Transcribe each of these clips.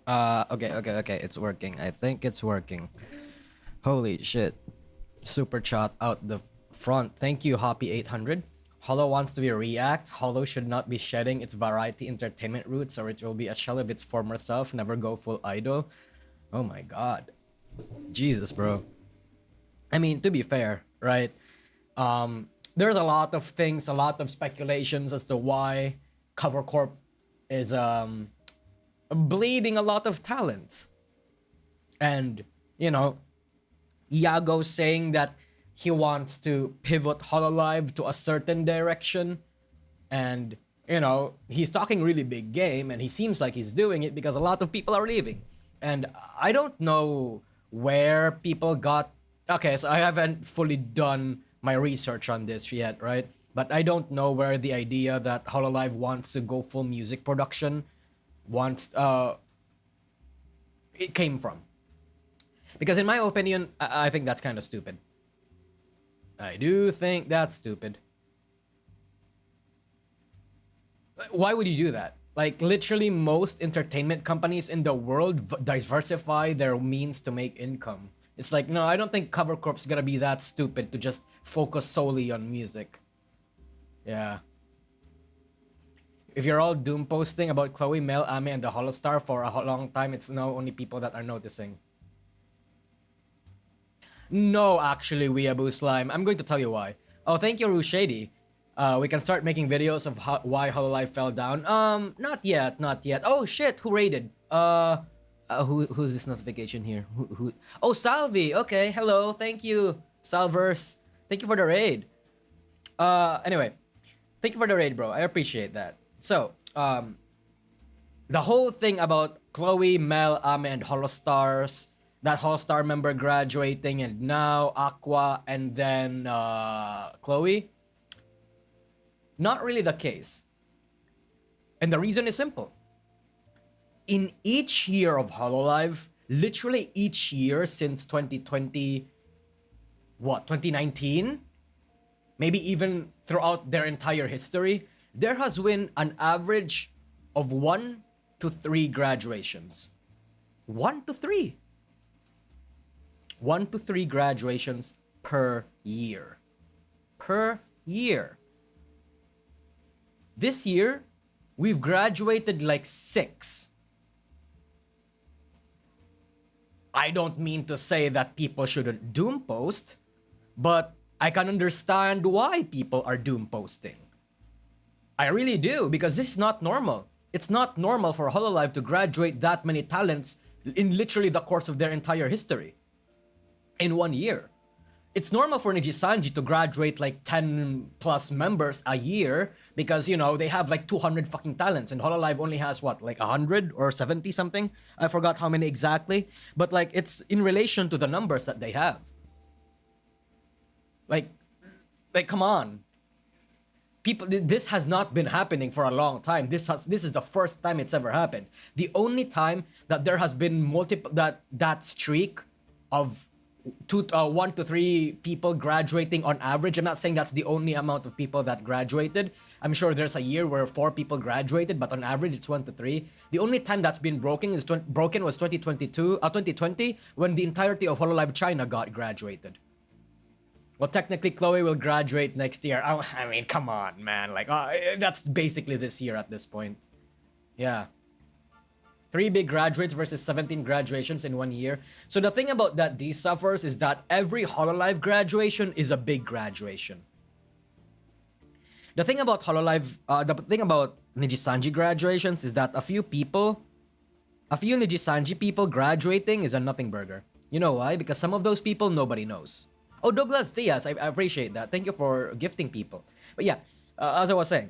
Okay. It's working. I think it's working. Holy shit. Super chat out the front. Thank you, Hoppy800. Holo wants to be a react. Holo should not be shedding its variety entertainment roots, or it will be a shell of its former self. Never go full idol. Oh my god. Jesus, bro. I mean, to be fair, right? There's a lot of things, a lot of speculations as to why Cover Corp is bleeding a lot of talents. And, you know, Iago saying that he wants to pivot Hololive to a certain direction. And, you know, he's talking really big game, and he seems like he's doing it because a lot of people are leaving. And I don't know where people got... Okay, so I haven't fully done my research on this yet, right? But I don't know where the idea that Hololive wants to go full music production it came from. Because in my opinion, I think that's kind of stupid. I do think that's stupid. Why would you do that? Like, literally most entertainment companies in the world diversify their means to make income. It's like, no, I don't think Cover Corp's gonna be that stupid to just focus solely on music. Yeah. If you're all doom posting about Chloe, Mel, Ame, and the Holostar for a long time, it's now only people that are noticing. No, actually, Weeaboo Slime. I'm going to tell you why. Oh, thank you, Rushady. We can start making videos of why Hololive fell down. Not yet. Oh shit, who raided? Who's this notification here? Who? Oh, Salvi. Okay, hello. Thank you, Salverse. Thank you for the raid. Anyway, thank you for the raid, bro. I appreciate that. So, the whole thing about Chloe, Mel, Ame, and Holostars, that Holostar member graduating, and now Aqua, and then Chloe. Not really the case. And the reason is simple. In each year of Hololive, literally each year since 2020, 2019? Maybe even throughout their entire history, there has been an average of 1 to 3 graduations. 1 to 3. 1 to 3 graduations per year. Per year. This year, we've graduated like 6. I don't mean to say that people shouldn't doom post, but I can understand why people are doom posting. I really do, because this is not normal. It's not normal for Hololive to graduate that many talents in literally the course of their entire history. In 1 year. It's normal for Nijisanji to graduate like 10 plus members a year because, you know, they have like 200 fucking talents, and Hololive only has what, like 100 or 70 something? I forgot how many exactly, but like it's in relation to the numbers that they have. Like come on. People, this has not been happening for a long time. This is the first time it's ever happened. The only time that there has been that streak of 1 to 3 people graduating on average. I'm not saying that's the only amount of people that graduated. I'm sure there's a year where 4 people graduated, but on average it's 1 to 3. The only time that's been broken was 2020, when the entirety of Hololive China got graduated. Well, technically Chloe will graduate next year. Oh, I mean, come on, man. Like, that's basically this year at this point. Yeah. 3 big graduates versus 17 graduations in 1 year. So the thing about that these suffers is that every Hololive graduation is a big graduation. The thing about Hololive, the thing about Nijisanji graduations is that a few Nijisanji people graduating is a nothing burger. You know why? Because some of those people nobody knows. Oh, Douglas Diaz, I appreciate that. Thank you for gifting people. But yeah, as I was saying,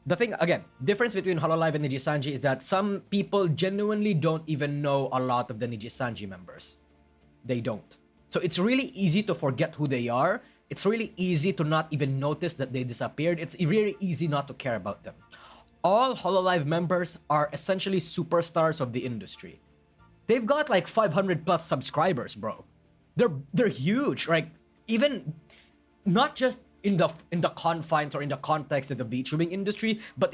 the thing, again, difference between Hololive and Nijisanji is that some people genuinely don't even know a lot of the Nijisanji members. They don't. So it's really easy to forget who they are. It's really easy to not even notice that they disappeared. It's very easy not to care about them. All Hololive members are essentially superstars of the industry. They've got like 500 plus subscribers, bro. They're huge, like even not just in the confines or in the context of the VTubing industry, but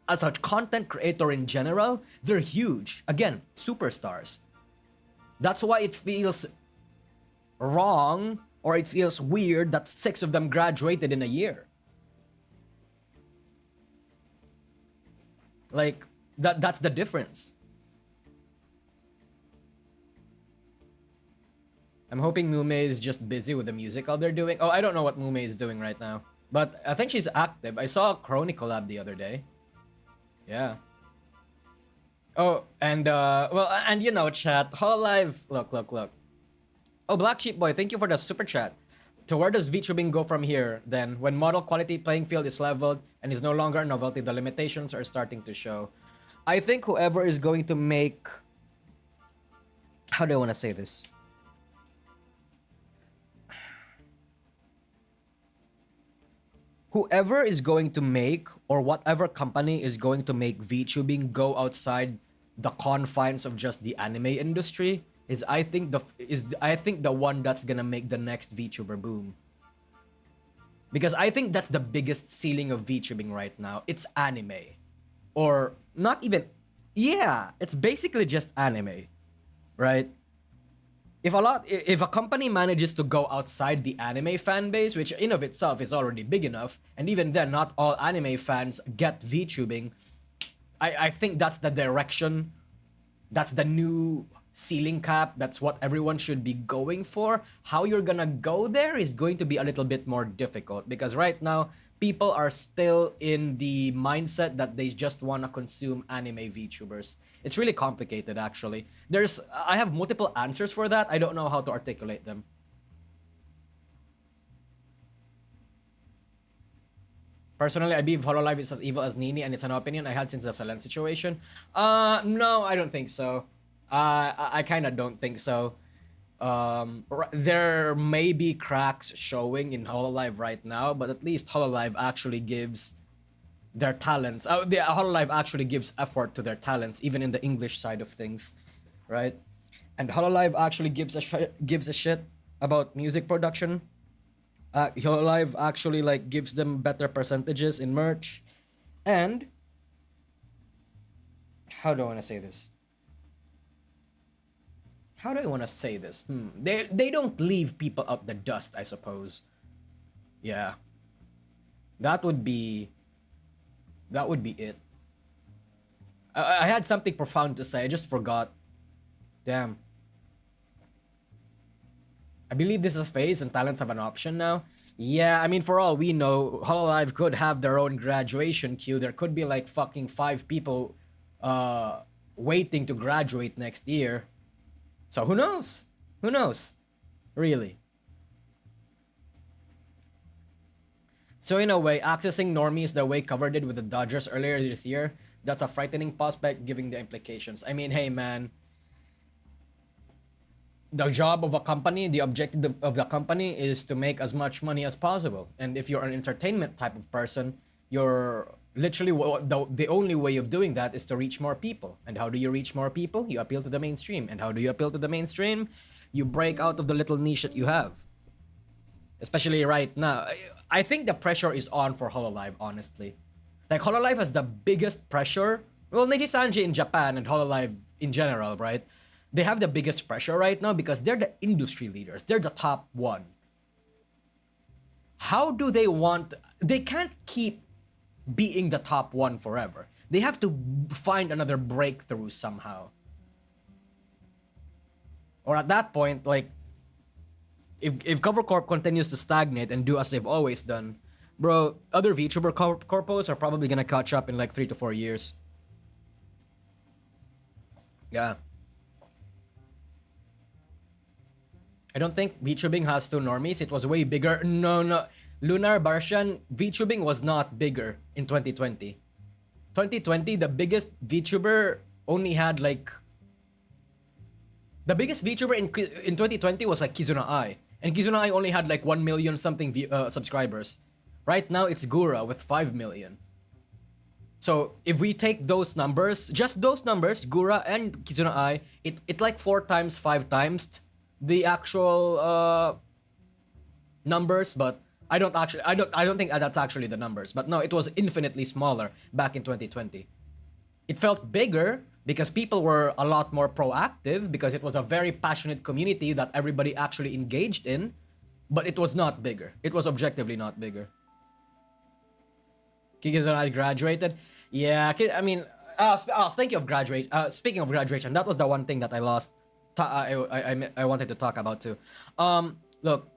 as a content creator in general, they're huge. Again, superstars. That's why it feels wrong or it feels weird that 6 of them graduated in a year. Like, that's the difference. I'm hoping Mume is just busy with the musical they're doing. Oh, I don't know what Mume is doing right now. But I think she's active. I saw a Crony collab the other day. Yeah. Oh, and well, and you know, chat, Hololive, look. Oh, Black Sheep Boy, thank you for the super chat. To where does VTubing go from here, then? When model quality playing field is leveled and is no longer a novelty, the limitations are starting to show. I think whoever is going to make... How do I want to say this? Whoever is going to make, or whatever company is going to make VTubing go outside the confines of just the anime industry is I think the one that's gonna make the next VTuber boom. Because I think that's the biggest ceiling of VTubing right now. It's anime. Or not even... Yeah, it's basically just anime. Right? If a company manages to go outside the anime fan base, which in of itself is already big enough, and even then not all anime fans get VTubing, I think that's the direction, that's the new ceiling cap, that's what everyone should be going for. How you're gonna go there is going to be a little bit more difficult, because right now, people are still in the mindset that they just want to consume anime VTubers. It's really complicated, actually. I have multiple answers for that. I don't know how to articulate them. Personally, I believe Hololive is as evil as Nini, and it's an opinion I had since the Selen situation. No, I don't think so. I kind of don't think so. There may be cracks showing in Hololive right now, but at least Hololive actually gives their talents. Hololive actually gives effort to their talents, even in the English side of things, right? And Hololive actually gives a shit about music production. Hololive actually like gives them better percentages in merch, and how do I want to say this? How do I want to say this? They don't leave people out the dust, I suppose. Yeah. That would be it. I had something profound to say, I just forgot. Damn. I believe this is a phase and talents have an option now. Yeah, I mean, for all we know, Hololive could have their own graduation queue. There could be like fucking 5 people waiting to graduate next year. So who knows? Who knows? Really. So in a way, accessing normies the way Cover did with the Dodgers earlier this year, that's a frightening prospect given the implications. I mean, hey man, the job of a company, the objective of the company is to make as much money as possible. And if you're an entertainment type of person, you're literally, the only way of doing that is to reach more people. And how do you reach more people? You appeal to the mainstream. And how do you appeal to the mainstream? You break out of the little niche that you have. Especially right now. I think the pressure is on for Hololive, honestly. Like, Hololive has the biggest pressure. Well, Neji Sanji in Japan and Hololive in general, right? They have the biggest pressure right now because they're the industry leaders. They're the top one. How do they want... They can't keep being the top one forever. They have to find another breakthrough somehow. Or at that point, like, if Cover Corp continues to stagnate and do as they've always done, bro, other VTuber corpos are probably gonna catch up in like 3 to 4 years. Yeah. I don't think VTubing has 2 normies. It was way bigger. No. Lunar Barshan, VTubing was not bigger in 2020. 2020, the biggest VTuber only had like... The biggest VTuber in 2020 was like Kizuna Ai. And Kizuna Ai only had like 1 million something subscribers. Right now, it's Gura with 5 million. So if we take those numbers, just those numbers, Gura and Kizuna Ai, it like 4 times, 5 times the actual numbers, but I don't think that's actually the numbers, but no, it was infinitely smaller back in 2020. It felt bigger because people were a lot more proactive because it was a very passionate community that everybody actually engaged in, but it was not bigger. It was objectively not bigger. Kiki's and I graduated. Yeah, I mean, thinking of graduate. Speaking of graduation, that was the one thing that I lost. I wanted to talk about too. Look,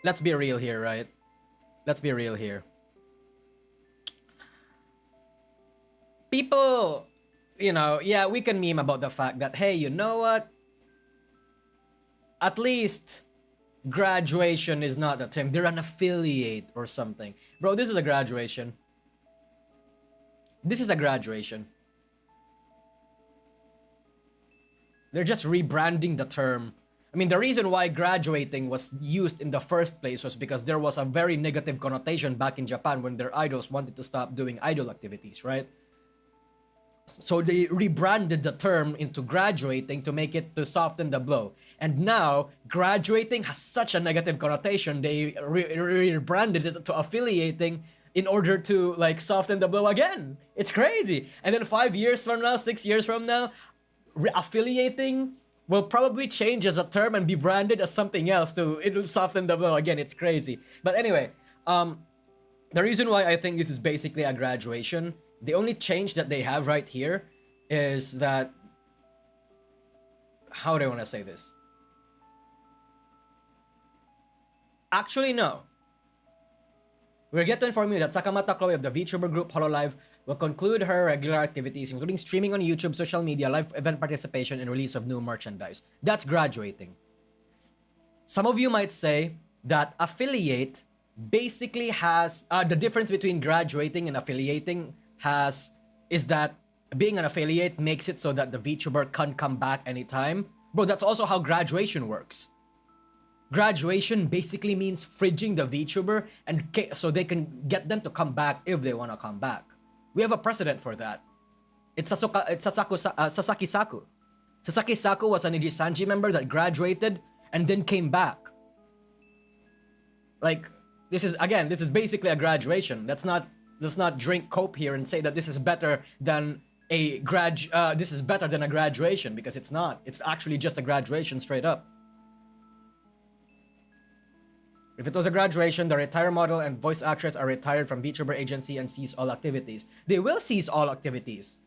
let's be real here, right? Let's be real here. People, yeah, we can meme about the fact that, hey, you know what? At least graduation is not a term. They're an affiliate or something. Bro, this is a graduation. This is a graduation. They're just rebranding the term. I mean, the reason why graduating was used in the first place was because there was a very negative connotation back in Japan when their idols wanted to stop doing idol activities, right? So they rebranded the term into graduating to make it to soften the blow. And now, graduating has such a negative connotation, they rebranded it to affiliating in order to like soften the blow again. It's crazy. And then 5 years from now, 6 years from now, affiliating will probably change as a term and be branded as something else to it'll soften the blow again. It's crazy. But anyway, the reason why I think this is basically a graduation, the only change that they have right here is that, how do I want to say this? Actually, no. We get to inform you that Sakamata Chloe of the VTuber group Hololive will conclude her regular activities, including streaming on YouTube, social media, live event participation, and release of new merchandise. That's graduating. Some of you might say that affiliate basically has the difference between graduating and affiliating is that being an affiliate makes it so that the VTuber can come back anytime. Bro, that's also how graduation works. Graduation basically means fridging the VTuber and so they can get them to come back if they want to come back. We have a precedent for that. It's Sasaki Saku. Sasaki Saku was an Ijisanji member that graduated and then came back. Like, this is basically a graduation. Let's not drink cope here and say that this is better than a graduation, because it's not. It's actually just a graduation straight up. If it was a graduation, the retire model and voice actress are retired from VTuber agency and cease all activities. They will cease all activities.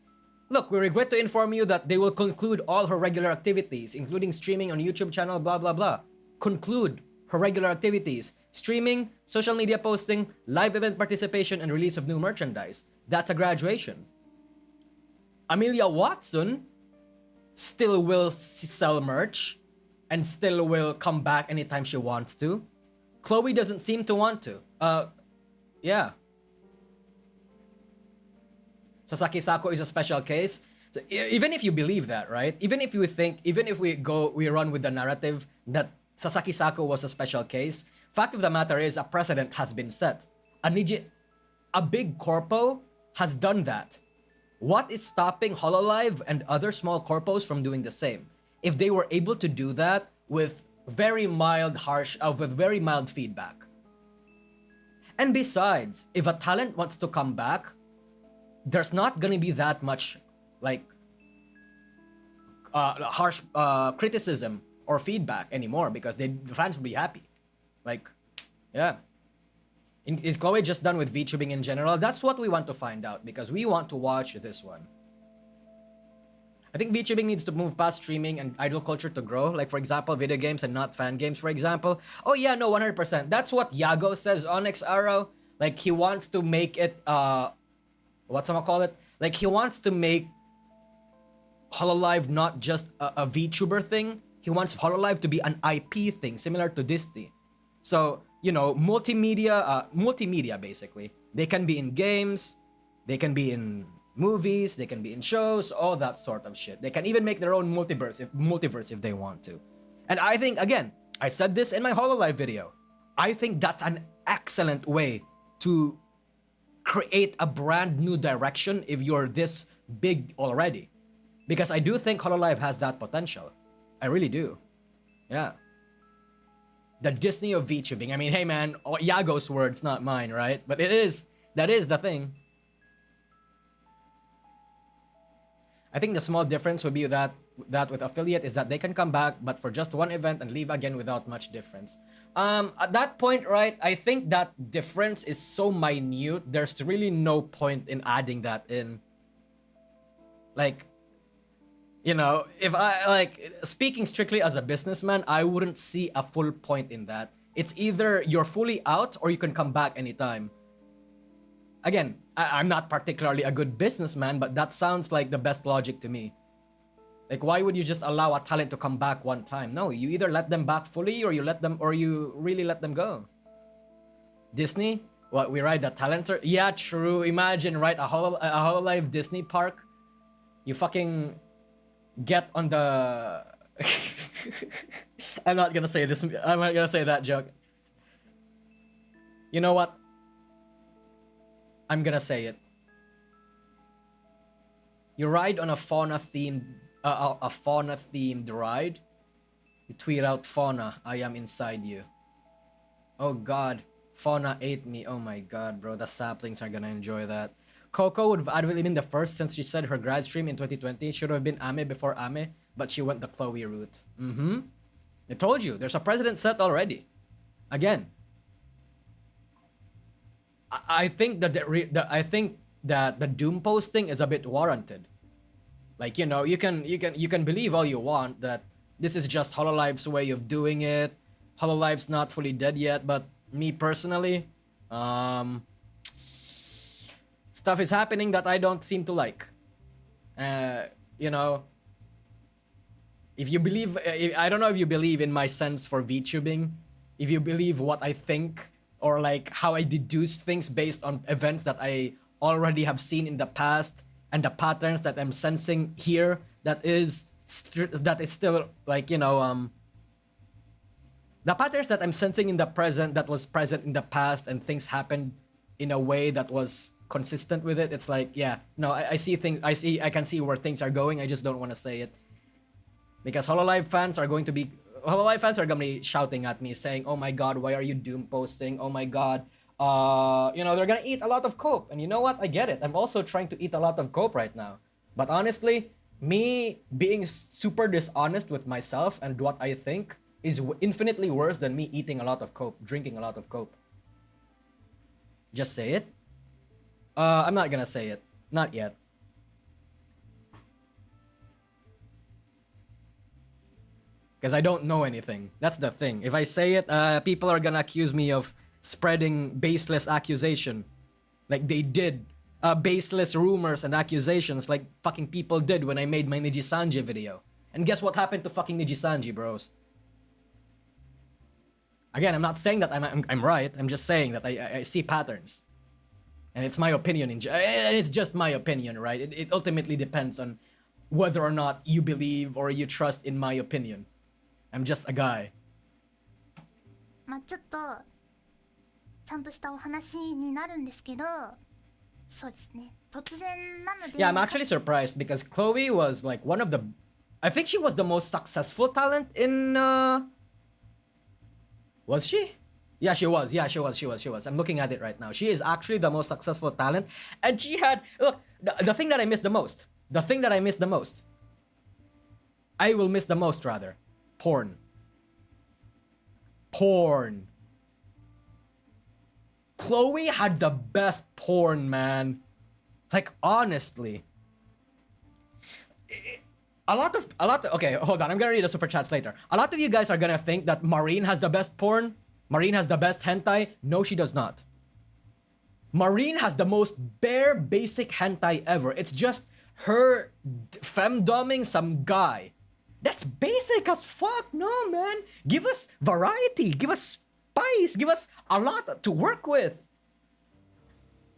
Look, we regret to inform you that they will conclude all her regular activities, including streaming on YouTube channel, blah, blah, blah. Conclude her regular activities. Streaming, social media posting, live event participation, and release of new merchandise. That's a graduation. Amelia Watson still will sell merch and still will come back anytime she wants to. Chloe doesn't seem to want to. Yeah. Sasaki Sako is a special case. So even if you believe that, right? Even if we run with the narrative that Sasaki Sako was a special case, fact of the matter is a precedent has been set. A big corpo has done that. What is stopping Hololive and other small corpos from doing the same? If they were able to do that with very mild feedback. And besides, if a talent wants to come back, there's not gonna be that much like harsh criticism or feedback anymore, because the fans will be happy. Like, yeah. Is Chloe just done with VTubing in general? That's what we want to find out, because we want to watch this one. I think VTubing needs to move past streaming and idol culture to grow. Like, for example, video games and not fan games, for example. Oh yeah, no, 100%. That's what Yago says, Onyx Arrow. Like, he wants to make it, Like, he wants to make Hololive not just a VTuber thing. He wants Hololive to be an IP thing, similar to Disney. So, multimedia basically. They can be in games, they can be in movies, they can be in shows, all that sort of shit. They can even make their own multiverse if they want to. And I think, again, I said this in my Hololive video, I think that's an excellent way to create a brand new direction if you're this big already. Because I do think Hololive has that potential. I really do. Yeah. the Disney of VTubing. I mean, hey man, Yago's words, not mine, right? But that is the thing. I think the small difference would be that with affiliate is that they can come back, but for just one event and leave again without much difference. At that point, right, I think that difference is so minute, there's really no point in adding that in. Like, you know, if I, like, speaking strictly as a businessman, I wouldn't see a full point in that. It's either you're fully out or you can come back anytime. Again, I'm not particularly a good businessman, but that sounds like the best logic to me. Like, why would you just allow a talent to come back one time? No, you either let them back fully or you really let them go. Disney? What, we ride the talent? Yeah, true. Imagine, right, a Hololive Disney park. You fucking get on the... I'm not gonna say this. I'm not gonna say that joke. You know what? I'm gonna say it. You ride on a fauna-themed ride. You tweet out, "Fauna, I am inside you." Oh god, Fauna ate me. Oh my god, bro, the saplings are gonna enjoy that. Coco would have admittedly been the first since she said her grad stream in 2020 should have been Ame before Ame, but she went the Chloe route. I told you, there's a precedent set already. Again, I think that the doom posting is a bit warranted. Like, you know, you can believe all you want that this is just Hololive's way of doing it. Hololive's not fully dead yet, but me personally, stuff is happening that I don't seem to like. You know, if you believe, I don't know if you believe in my sense for VTubing, if you believe what I think, or like how I deduce things based on events that I already have seen in the past and the patterns that I'm sensing here that is still like, you know, the patterns that I'm sensing in the present that was present in the past and things happened in a way that was consistent with it. It's like, yeah, no, I see things, I can see where things are going. I just don't want to say it. Because Hololive fans are going to be shouting at me saying, "Oh my god, why are you doom posting? Oh my god, you know, they're gonna eat a lot of cope." And you know what? I get it. I'm also trying to eat a lot of cope right now. But honestly, me being super dishonest with myself and what I think is infinitely worse than me eating a lot of cope, drinking a lot of cope. Just say it. I'm not gonna say it. Not yet. Because I don't know anything. That's the thing. If I say it, people are gonna accuse me of spreading baseless accusation. Like they did. Baseless rumors and accusations like fucking people did when I made my Nijisanji video. And guess what happened to fucking Nijisanji, bros? Again, I'm not saying that I'm right. I'm just saying that I see patterns. And it's my opinion, and it's just my opinion, right? It ultimately depends on whether or not you believe or you trust in my opinion. I'm just a guy. まあちょっとちゃんとしたお話になるんですけど、そうですね。突然なので。Yeah, I'm actually surprised because Chloe was like one of the, I think she was the most successful talent in. Was she? Yeah, she was. Yeah, she was. I'm looking at it right now. She is actually the most successful talent, and she had look the thing that I missed the most. The thing that I missed the most. I will miss the most rather. Porn. Porn. Chloe had the best porn, man. Like honestly. A lot of okay, hold on. I'm gonna read the super chats later. A lot of you guys are gonna think that Marine has the best porn. Marine has the best hentai. No, she does not. Marine has the most bare basic hentai ever. It's just her femdoming some guy. That's basic as fuck. No, man. Give us variety. Give us spice. Give us a lot to work with.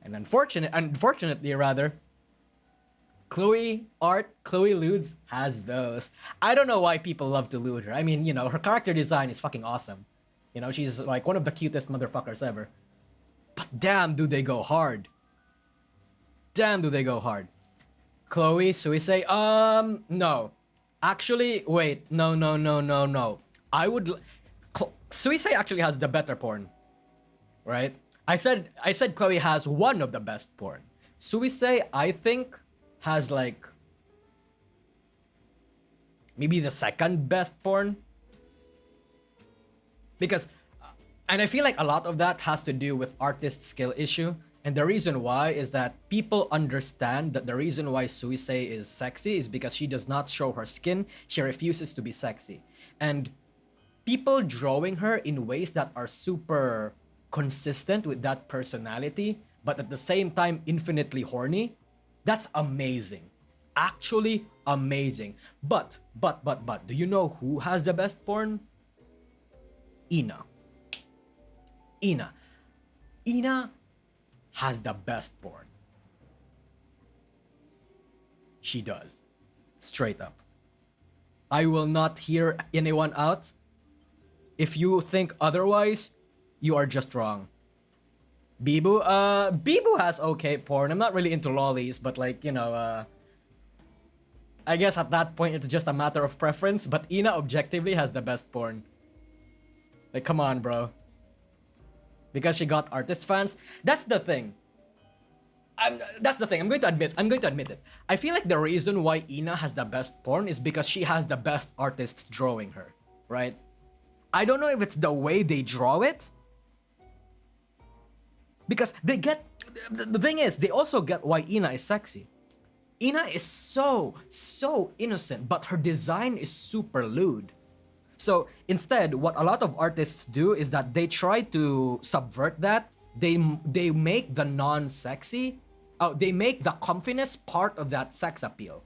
And unfortunately rather, Chloe Ludes has those. I don't know why people love to lewd her. I mean, you know, her character design is fucking awesome. You know, she's like one of the cutest motherfuckers ever. But damn, do they go hard. Damn, do they go hard. Chloe, Suisei, no. Actually, wait, no. I would... Suisei actually has the better porn, right? I said Chloe has one of the best porn. Suisei, I think, has like maybe the second best porn. Because, and I feel like a lot of that has to do with artist skill issue. And the reason why is that people understand that the reason why Suisei is sexy is because she does not show her skin. She refuses to be sexy. And people drawing her in ways that are super consistent with that personality, but at the same time infinitely horny, that's amazing. Actually amazing. But, do you know who has the best porn? Ina. Ina has the best porn. She does. Straight up. I will not hear anyone out. If you think otherwise, you are just wrong. Bibu? Bibu has okay porn. I'm not really into lollies, but like, you know, I guess at that point it's just a matter of preference, but Ina objectively has the best porn. Like, come on, bro. Because she got artist fans. That's the thing. That's the thing. I'm going to admit it. I feel like the reason why Ina has the best porn is because she has the best artists drawing her, right? I don't know if it's the way they draw it. Because they get... The thing is, they also get why Ina is sexy. Ina is so innocent, but her design is super lewd. So instead, what a lot of artists do is that they try to subvert that. They make the non-sexy, they make the comfiness part of that sex appeal.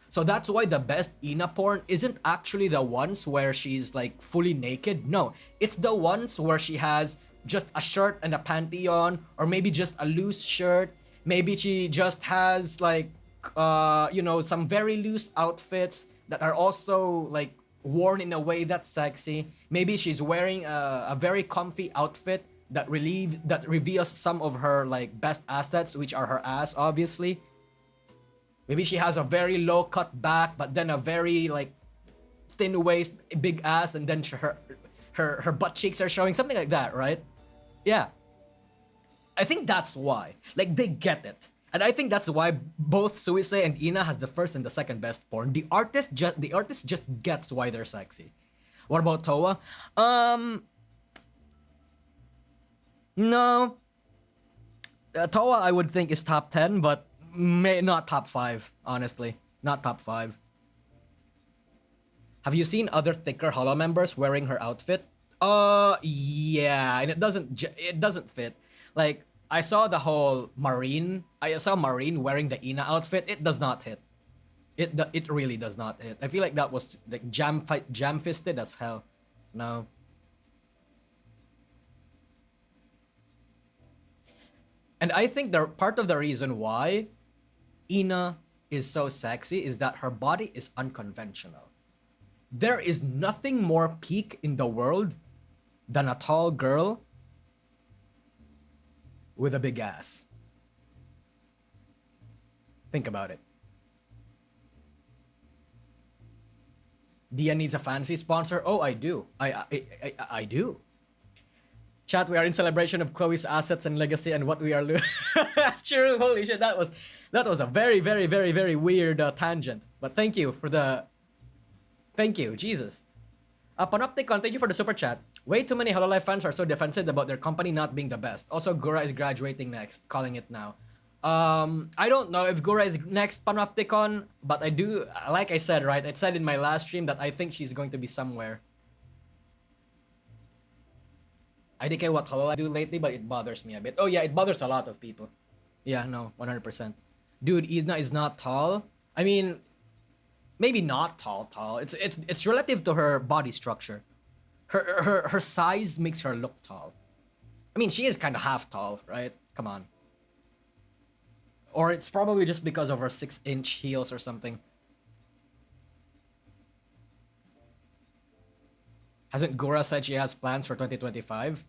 So that's why the best Ina porn isn't actually the ones where she's like fully naked. No, it's the ones where she has just a shirt and a panty on, or maybe just a loose shirt. Maybe she just has like, you know, some very loose outfits that are also like worn in a way that's sexy. Maybe she's wearing a very comfy outfit that reveals some of her like best assets, which are her ass, obviously. Maybe she has a very low cut back, but then a very like thin waist, big ass, and then her butt cheeks are showing, something like that, right? Yeah. I think that's why. Like, they get it. And I think that's why both Suisei and Ina has the first and the second best porn. The artist just gets why they're sexy. What about Toa? No. Toa I would think is top 10, but not top 5, honestly. Not top 5. Have you seen other thicker Holo members wearing her outfit? Yeah, and it doesn't fit. Like, I saw the whole Marine. I saw Marine wearing the Ina outfit. It does not hit. It really does not hit. I feel like that was like jam fisted as hell. No. And I think part of the reason why Ina is so sexy is that her body is unconventional. There is nothing more peak in the world than a tall girl with a big ass. Think about it. Dia needs a fancy sponsor. Oh, I do. I do. Chat, we are in celebration of Chloe's assets and legacy and what we are True, holy shit, that was a very, very, very, very weird tangent. But thank you for the... Thank you, Jesus. Panopticon, thank you for the super chat. Way too many Hololive fans are so defensive about their company not being the best. Also, Gura is graduating next, calling it now. I don't know if Gura is next, Panopticon, but I do, like I said, right? I said in my last stream that I think she's going to be somewhere. IDK what Hololive do lately, but it bothers me a bit. Oh yeah, it bothers a lot of people. Yeah, no, 100%. Dude, Ina is not tall. I mean, maybe not tall. It's relative to her body structure. Her size makes her look tall. I mean, she is kind of half tall, right? Come on. Or it's probably just because of her 6-inch heels or something. Hasn't Gura said she has plans for 2025?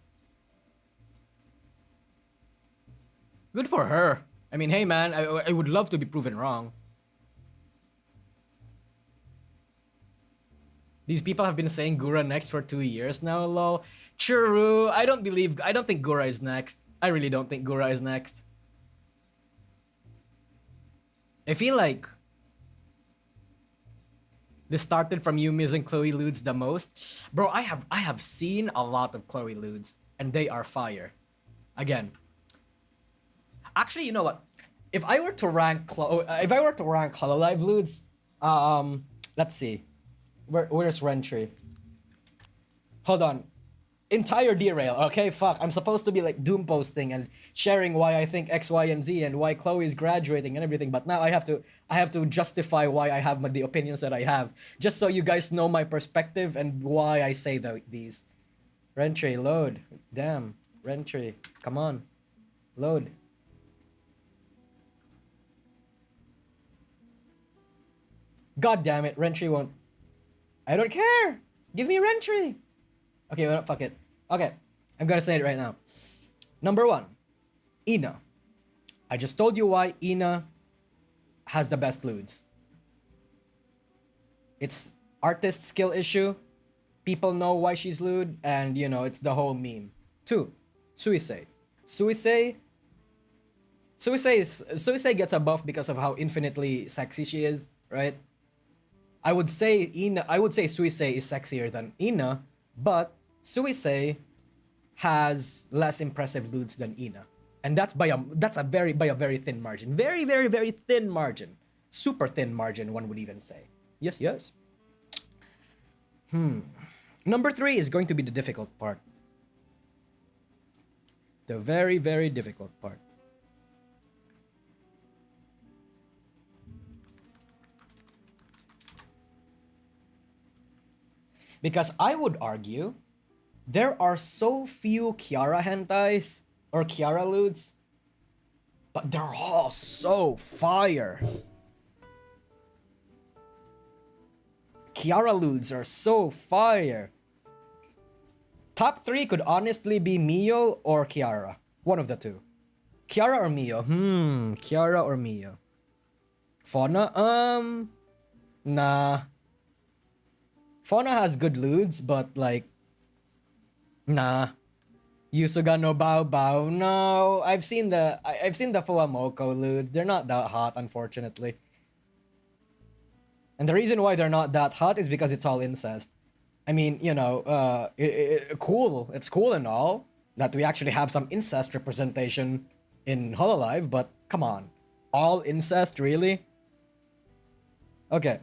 Good for her. I mean, hey man, I would love to be proven wrong. These people have been saying Gura next for 2 years now, lol. True. I don't think Gura is next. I really don't think Gura is next. I feel like this started from Yumi's and Chloe Ludes the most. Bro, I have seen a lot of Chloe Ludes, and they are fire. Again. Actually, you know what? If I were to rank Hololive Ludes, let's see. Where's Rentry? Hold on. Entire derail. Okay, fuck. I'm supposed to be like doom posting and sharing why I think X, Y, and Z and why Chloe is graduating and everything. But now I have to justify why I have the opinions that I have, just so you guys know my perspective and why I say these. Rentry, load. Damn. Rentry. Come on. Load. God damn it, Rentry won't. I don't care. Give me Rentry. Okay, well, fuck it. Okay, I'm gonna say it right now. Number 1, Ina. I just told you why Ina has the best ludes. It's artist skill issue. People know why she's lewd, and you know, it's the whole meme. 2, Suisei. Suisei gets a buff because of how infinitely sexy she is, right? I would say Suisei is sexier than Ina, but Suisei has less impressive ludes than Ina. And that's by a very thin margin. Very thin margin. Super thin margin, one would even say. Yes. Number 3 is going to be the difficult part. The very difficult part. Because I would argue there are so few Kiara hentais or Kiara ludes, but they're all so fire. Kiara ludes are so fire. Top 3 could honestly be Mio or Kiara. One of the two. Kiara or Mio? Kiara or Mio? Fauna? Nah. Fauna has good ludes, but like, nah. Yusuga no Bao Bao, no. I've seen the Fuamoko ludes. They're not that hot, unfortunately. And the reason why they're not that hot is because it's all incest. I mean, you know, cool. It's cool and all that we actually have some incest representation in Hololive, but come on. All incest, really? Okay.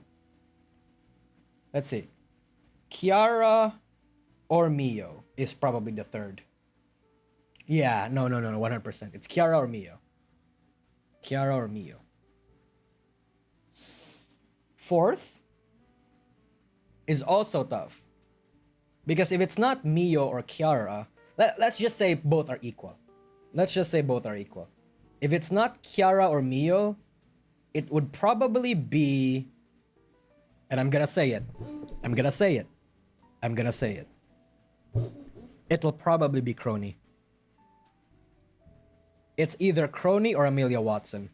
Let's see. Kiara or Mio is probably the third. Yeah, no, 100%. It's Kiara or Mio. Kiara or Mio. Fourth is also tough. Because if it's not Mio or Kiara, let's just say both are equal. Let's just say both are equal. If it's not Kiara or Mio, it would probably be... And I'm gonna say it. It will probably be Crony. It's either Crony or Amelia Watson.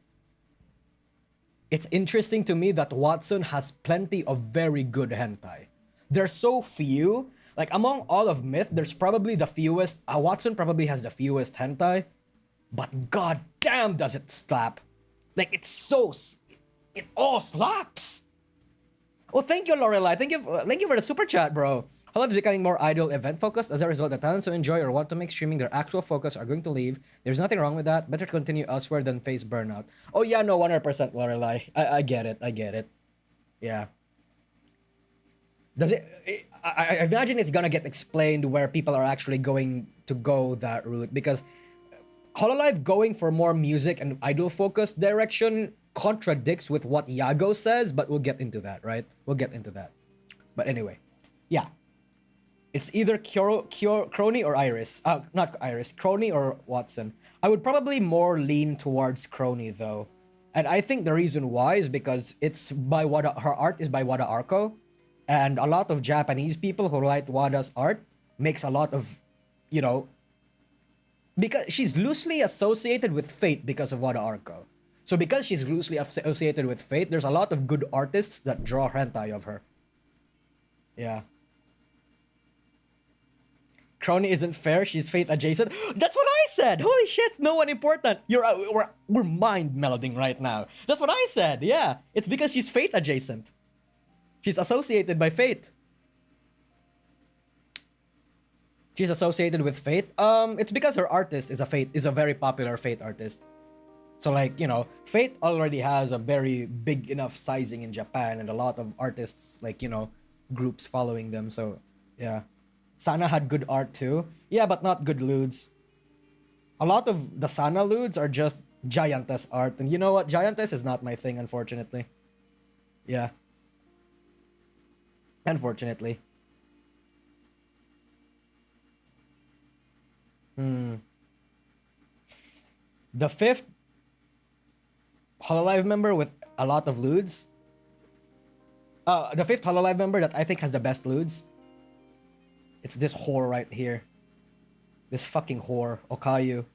It's interesting to me that Watson has plenty of very good hentai. There's so few. Like, among all of Myth, there's probably the fewest. Watson probably has the fewest hentai. But goddamn does it slap. Like, it all slaps. Well, thank you, Lorelai. Thank you for the super chat, bro. Hololive is becoming more idol event focused. As a result, the talents who enjoy or want to make streaming their actual focus are going to leave. There's nothing wrong with that. Better to continue elsewhere than face burnout. Oh yeah, no, 100% Lorelai. I get it. Yeah. Does it? I imagine it's gonna get explained where people are actually going to go that route, because Hololive going for more music and idol focused direction contradicts with what Yago says, but we'll get into that, right? We'll get into that. But anyway, yeah. It's either Crony or Iris. Not Iris, Crony or Watson. I would probably more lean towards Crony though. And I think the reason why is because it's by her art is by Wada Arco. And a lot of Japanese people who write Wada's art makes a lot of, you know, because she's loosely associated with Fate because of Wada Arco. So because she's loosely associated with Fate, there's a lot of good artists that draw hentai of her. Yeah. Crony isn't fair. She's fate adjacent. That's what I said. Holy shit! No one important. We're mind melding right now. That's what I said. Yeah, it's because she's fate adjacent. She's associated by fate. She's associated with fate. It's because her artist is a very popular fate artist. So like, you know, fate already has a very big enough sizing in Japan and a lot of artists, like, you know, groups following them. So yeah. Sana had good art too. Yeah, but not good lewds. A lot of the Sana lewds are just giantess art. And you know what? Giantess is not my thing, unfortunately. Yeah. Unfortunately. The fifth Hololive member with a lot of lewds. The fifth Hololive member that I think has the best lewds. It's this whore right here. This fucking whore, Okayu.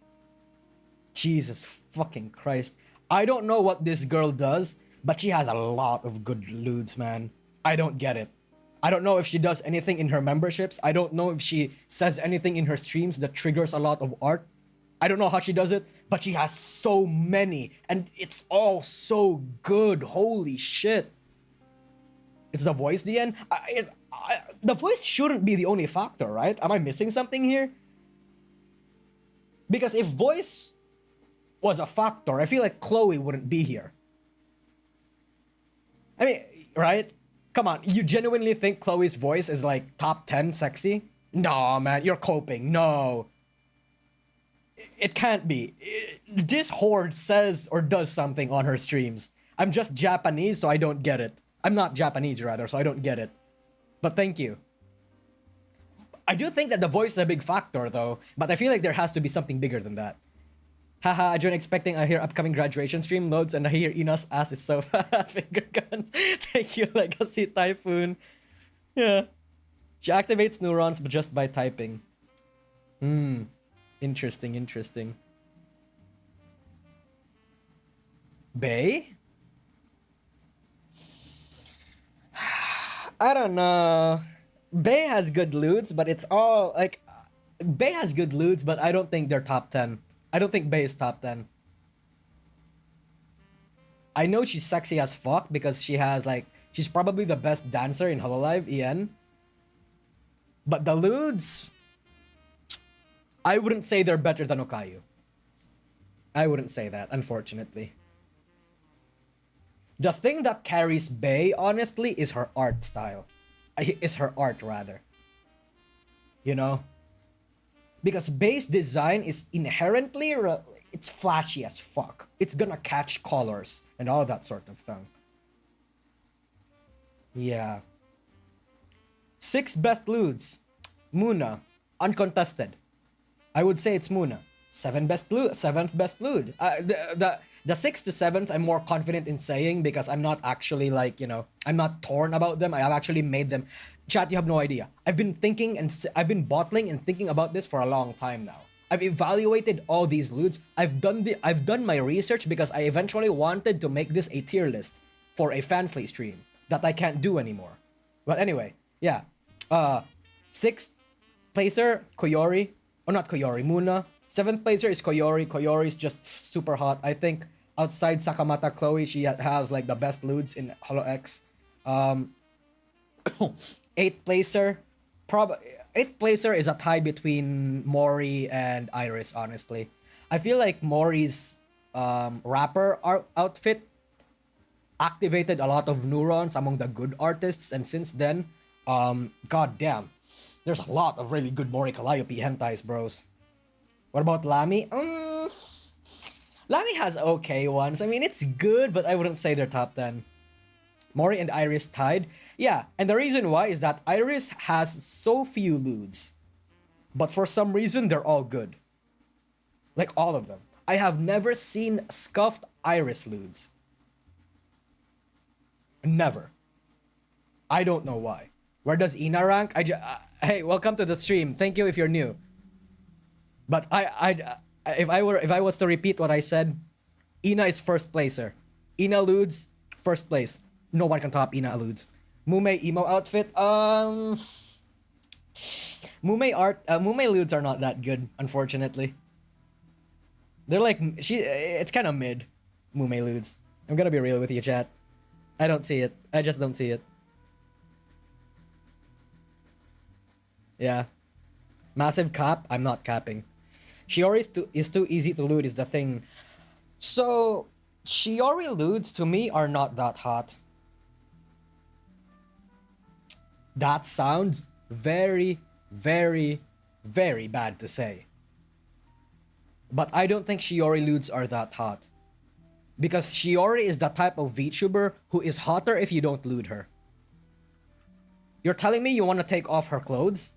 Jesus fucking Christ. I don't know what this girl does, but she has a lot of good lewds, man. I don't get it. I don't know if she does anything in her memberships. I don't know if she says anything in her streams that triggers a lot of art. I don't know how she does it, but she has so many, and it's all so good. Holy shit. It's the voice, DN? The voice shouldn't be the only factor, right? Am I missing something here? Because if voice was a factor, I feel like Chloe wouldn't be here. I mean, right? Come on, you genuinely think Chloe's voice is like top 10 sexy? No, man, you're coping. No. It can't be. This horde says or does something on her streams. I'm just Japanese, so I don't get it. I'm not Japanese, rather, so I don't get it. But thank you. I do think that the voice is a big factor, though, but I feel like there has to be something bigger than that. Haha, I joined expecting I hear upcoming graduation stream loads, and I hear Ina's ass is so fat. Finger guns. Thank you, Legacy Typhoon. Yeah. She activates neurons but just by typing. Interesting, interesting. Bay? I don't know. Bay has good lewds, but it's all like Bay has good lewds, but I don't think they're top 10. I don't think Bay is top 10. I know she's sexy as fuck because she has like she's probably the best dancer in Hololive, EN. But the lewds, I wouldn't say they're better than Okayu. I wouldn't say that, unfortunately. The thing that carries Bay, honestly, is her art style. Is her art, rather. You know? Because Bay's design is inherently... it's flashy as fuck. It's gonna catch colors and all that sort of thing. Yeah. 6 best lewds. Muna. Uncontested. I would say it's Muna. 7th best lewd. The 6th to 7th I'm more confident in saying because I'm not actually like, you know, I'm not torn about them. I have actually made them. Chat, you have no idea. I've been thinking and I've been bottling and thinking about this for a long time now. I've evaluated all these lewds. I've done my research because I eventually wanted to make this a tier list for a Fansly stream that I can't do anymore. But anyway, yeah. 6th placer, Koyori. Oh, not Koyori, Muna. 7th placer is Koyori. Koyori is just super hot. I think outside Sakamata Chloe, she has like the best lewds in Holo X. 8th placer, 8th placer is a tie between Mori and Iris, honestly. I feel like Mori's rapper outfit activated a lot of neurons among the good artists, and since then, god damn, there's a lot of really good Mori Calliope hentais, bros. What about Lamy? Lamy has okay ones. I mean, it's good, but I wouldn't say they're top 10. Mori and Iris tied. Yeah, and the reason why is that Iris has so few lewds. But for some reason, they're all good. Like all of them. I have never seen scuffed Iris lewds. Never. I don't know why. Where does Ina rank? Hey, welcome to the stream. Thank you if you're new. But if I was to repeat what I said, Ina is first placer. Ina lewds, first place. No one can top Ina lewds. Mume emo outfit. Mume lewds are not that good, unfortunately. They're like it's kind of mid. Mume lewds. I'm gonna be real with you, chat. I don't see it. I just don't see it. Yeah. Massive cap. I'm not capping. Shiori is too easy to loot is the thing. So Shiori lewds to me are not that hot. That sounds very, very, very bad to say. But I don't think Shiori lewds are that hot. Because Shiori is the type of VTuber who is hotter if you don't loot her. You're telling me you want to take off her clothes?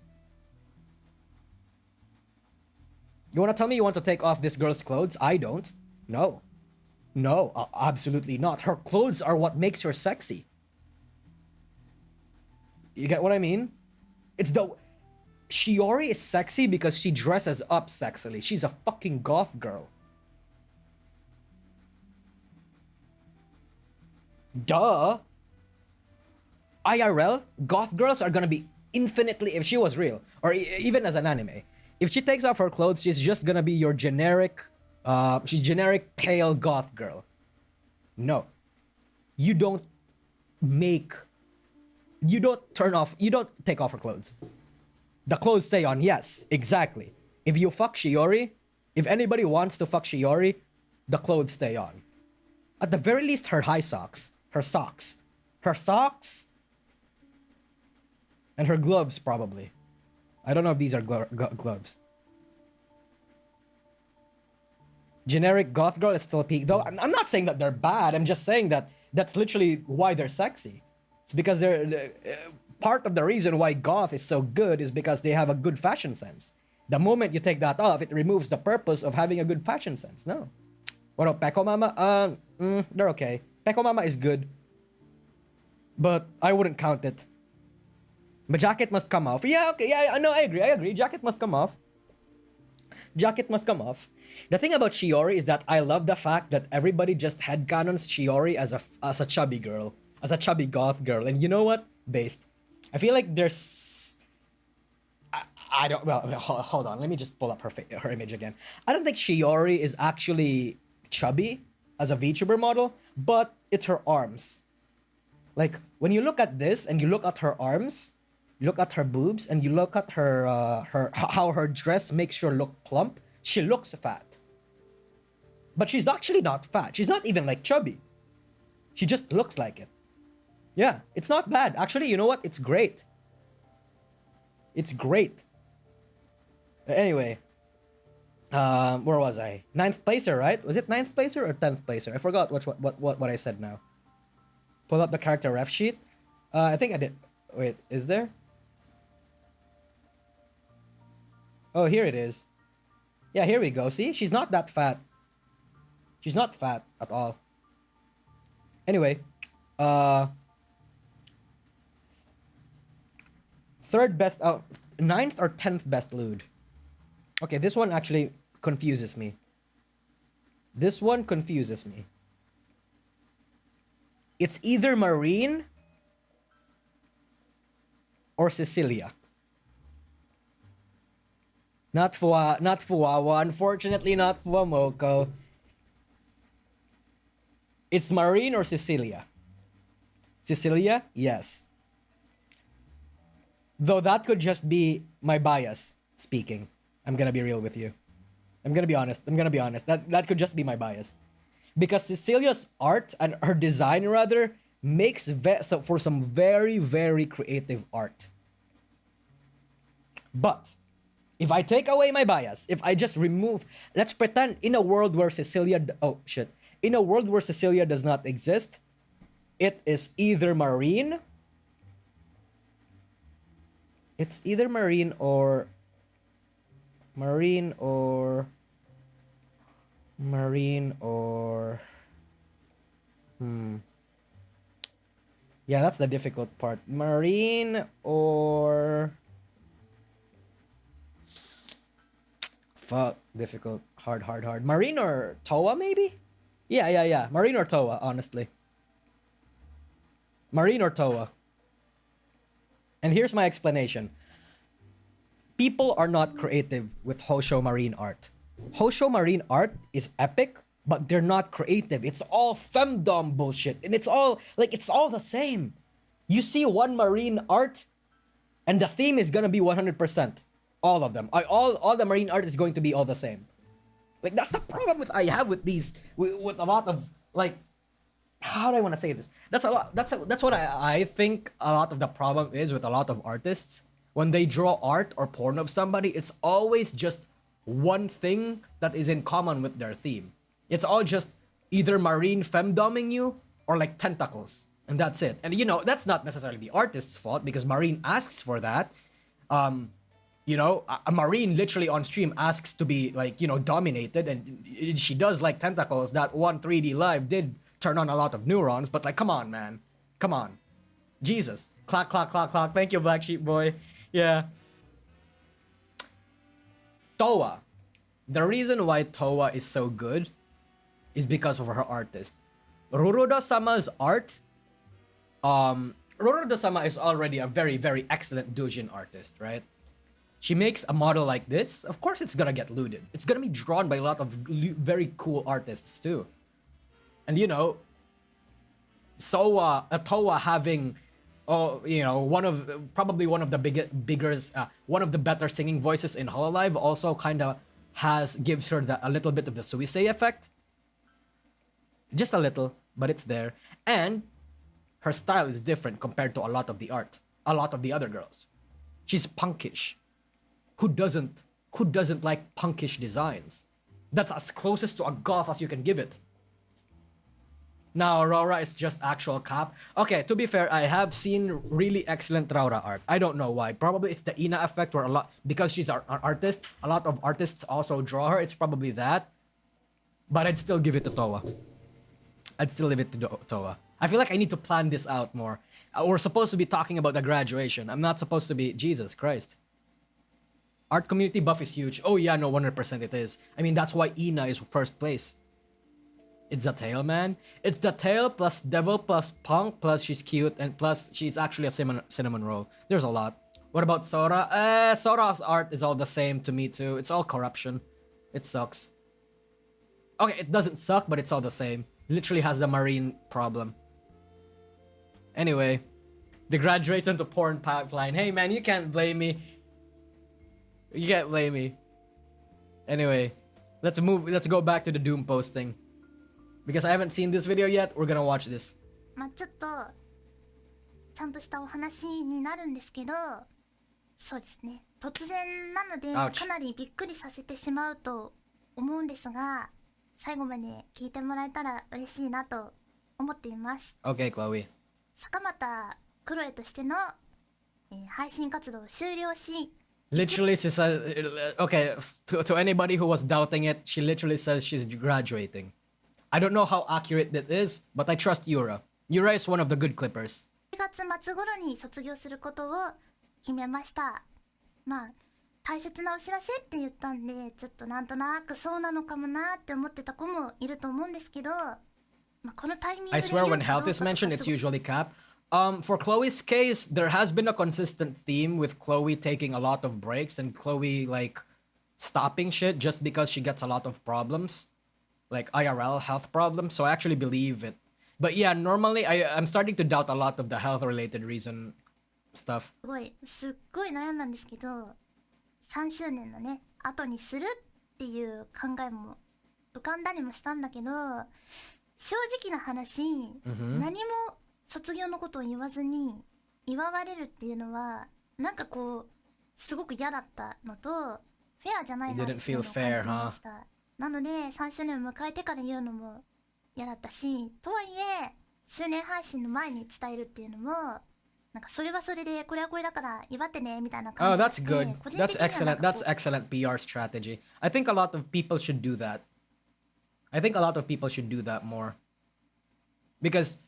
You want to tell me you want to take off this girl's clothes? I don't. No. No, absolutely not. Her clothes are what makes her sexy. You get what I mean? It's the... Shiori is sexy because she dresses up sexily. She's a fucking goth girl. Duh. IRL, goth girls are gonna be infinitely... If she was real, or even as an anime, if she takes off her clothes, she's just gonna be your generic... she's generic pale goth girl. No. You don't make... You don't turn off... You don't take off her clothes. The clothes stay on, yes, exactly. If you fuck Shiori, if anybody wants to fuck Shiori, the clothes stay on. At the very least, her high socks. Her socks. Her socks... And her gloves, probably. I don't know if these are gloves. Generic goth girl is still peak. Though, I'm not saying that they're bad. I'm just saying that that's literally why they're sexy. It's because they're... part of the reason why goth is so good is because they have a good fashion sense. The moment you take that off, it removes the purpose of having a good fashion sense. No. What about Peko Mama? They're okay. Peko Mama is good. But I wouldn't count it. But jacket must come off. Yeah, okay, yeah, no, I agree. Jacket must come off. Jacket must come off. The thing about Shiori is that I love the fact that everybody just headcanons Shiori as a chubby girl. As a chubby goth girl. And you know what? Based. I feel like there's... I don't... Well, hold on. Let me just pull up her image again. I don't think Shiori is actually chubby as a VTuber model, but it's her arms. Like, when you look at this and you look at her arms, look at her boobs, and you look at her, how her dress makes her look plump, she looks fat. But she's actually not fat. She's not even like chubby. She just looks like it. Yeah, it's not bad. Actually, you know what? It's great. It's great. Anyway, where was I? 9th placer, right? Was it 9th placer or 10th placer? I forgot what I said now. Pull up the character ref sheet. I think I did. Wait, is there? Oh, here it is. Yeah, here we go. See? She's not that fat. She's not fat at all. Anyway, third best, 9th or 10th best lewd. Okay, this one actually confuses me. This one confuses me. It's either Marine or Cecilia. Not Fuawa, unfortunately not Fuamoko. It's Marine or Cecilia. Cecilia? Yes. Though that could just be my bias speaking. I'm gonna be real with you. I'm gonna be honest. That could just be my bias. Because Cecilia's art, and her design rather, makes for some very, very creative art. But if I take away my bias, if I just remove... Let's pretend in a world where Cecilia... Oh, shit. In a world where Cecilia does not exist, it is either Marine... It's either Marine or... Marine or... Yeah, that's the difficult part. Marine or... Fuck, difficult. Hard. Marine or Toa, maybe? Yeah. Marine or Toa, honestly. Marine or Toa. And here's my explanation. People are not creative with Hosho Marine art. Hosho Marine art is epic, but they're not creative. It's all femdom bullshit. And it's all the same. You see one Marine art, and the theme is gonna be 100%. All of them. All the Marine art is going to be all the same. Like, that's the problem I have with these, with a lot of, like, how do I want to say this? That's what I think a lot of the problem is with a lot of artists. When they draw art or porn of somebody, it's always just one thing that is in common with their theme. It's all just either Marine femdoming you or like tentacles. And that's it. And you know, that's not necessarily the artist's fault because Marine asks for that. You know, a Marine literally on stream asks to be like, you know, dominated, and she does like tentacles. That one 3D live did turn on a lot of neurons, but like, come on, man. Come on. Jesus. Clock, clock, clock, clock. Thank you, Black Sheep Boy. Yeah. Towa. The reason why Towa is so good is because of her artist. Ruroda-sama's art, Ruroda-sama is already a very, very excellent doujin artist, right? She makes a model like this, of course it's gonna get looted. It's gonna be drawn by a lot of very cool artists too. And you know, Towa having, you know, probably one of the one of the better singing voices in Hololive also kind of gives her a little bit of the Suisei effect. Just a little, but it's there. And her style is different compared to a lot of the other girls. She's punkish. Who doesn't like punkish designs? That's as closest to a goth as you can give it. Now, Aurora is just actual cap. Okay, to be fair, I have seen really excellent Raura art. I don't know why. Probably it's the Ina effect where because she's an artist, a lot of artists also draw her. It's probably that. But I'd still give it to Towa. I'd still leave it to Towa. I feel like I need to plan this out more. We're supposed to be talking about the graduation. I'm not supposed to be... Jesus Christ. Art community buff is huge. Oh yeah, no, 100% it is. I mean, that's why Ina is first place. It's the tail, man. It's the tail plus devil plus punk plus she's cute and plus she's actually a cinnamon roll. There's a lot. What about Sora? Sora's art is all the same to me too. It's all corruption. It sucks. Okay, it doesn't suck, but it's all the same. Literally has the Marine problem. Anyway, the graduation to porn pipeline. Hey man, you can't blame me. You can't blame me. Anyway, let's go back to the Doom posting. Because I haven't seen this video yet, we're gonna watch this. まあちょっとちゃんとしたお話になるんですけど、そうですね。突然なのでかなりびっくりさせてしまうと思うんですが、最後まで聞いてもらえたら嬉しいなと思っています。Okay, Chloe. 坂本クロエとしての、配信活動を終了し。Literally, she says, okay, to anybody who was doubting it, she literally says she's graduating. I don't know how accurate that is, but I trust Yura. Yura is one of the good clippers. 4月末頃に卒業することを決めました。まあ、大切なお知らせって言ったんで、ちょっとなんとなくそうなのかもなって思ってた子もいると思うんですけど、まあ、このタイミングで I swear when health is mentioned, it's usually cap. For Chloe's case, there has been a consistent theme with Chloe taking a lot of breaks and Chloe like stopping shit just because she gets a lot of problems, like IRL health problems. So I actually believe it. But yeah, normally I'm starting to doubt a lot of the health-related reason stuff. すっごい悩んだんですけど、3周年のね後にするっていう考えも浮かんだりもしたんだけど、正直な話、何も卒業のことを言わずに祝われるっていうのはなんかこうすごく嫌だったのとフェアじゃないなっていうのを感じていました。なので3周年を迎えてから言うのも嫌だったし、とはいえ周年配信の前に伝えるっていうのもなんかそれはそれでこれはこれだから祝ってねみたいな感じで。Oh, that's good. That's excellent. That's excellent PR strategy. I think a lot of people should do that. I think a lot of people should do that more. Because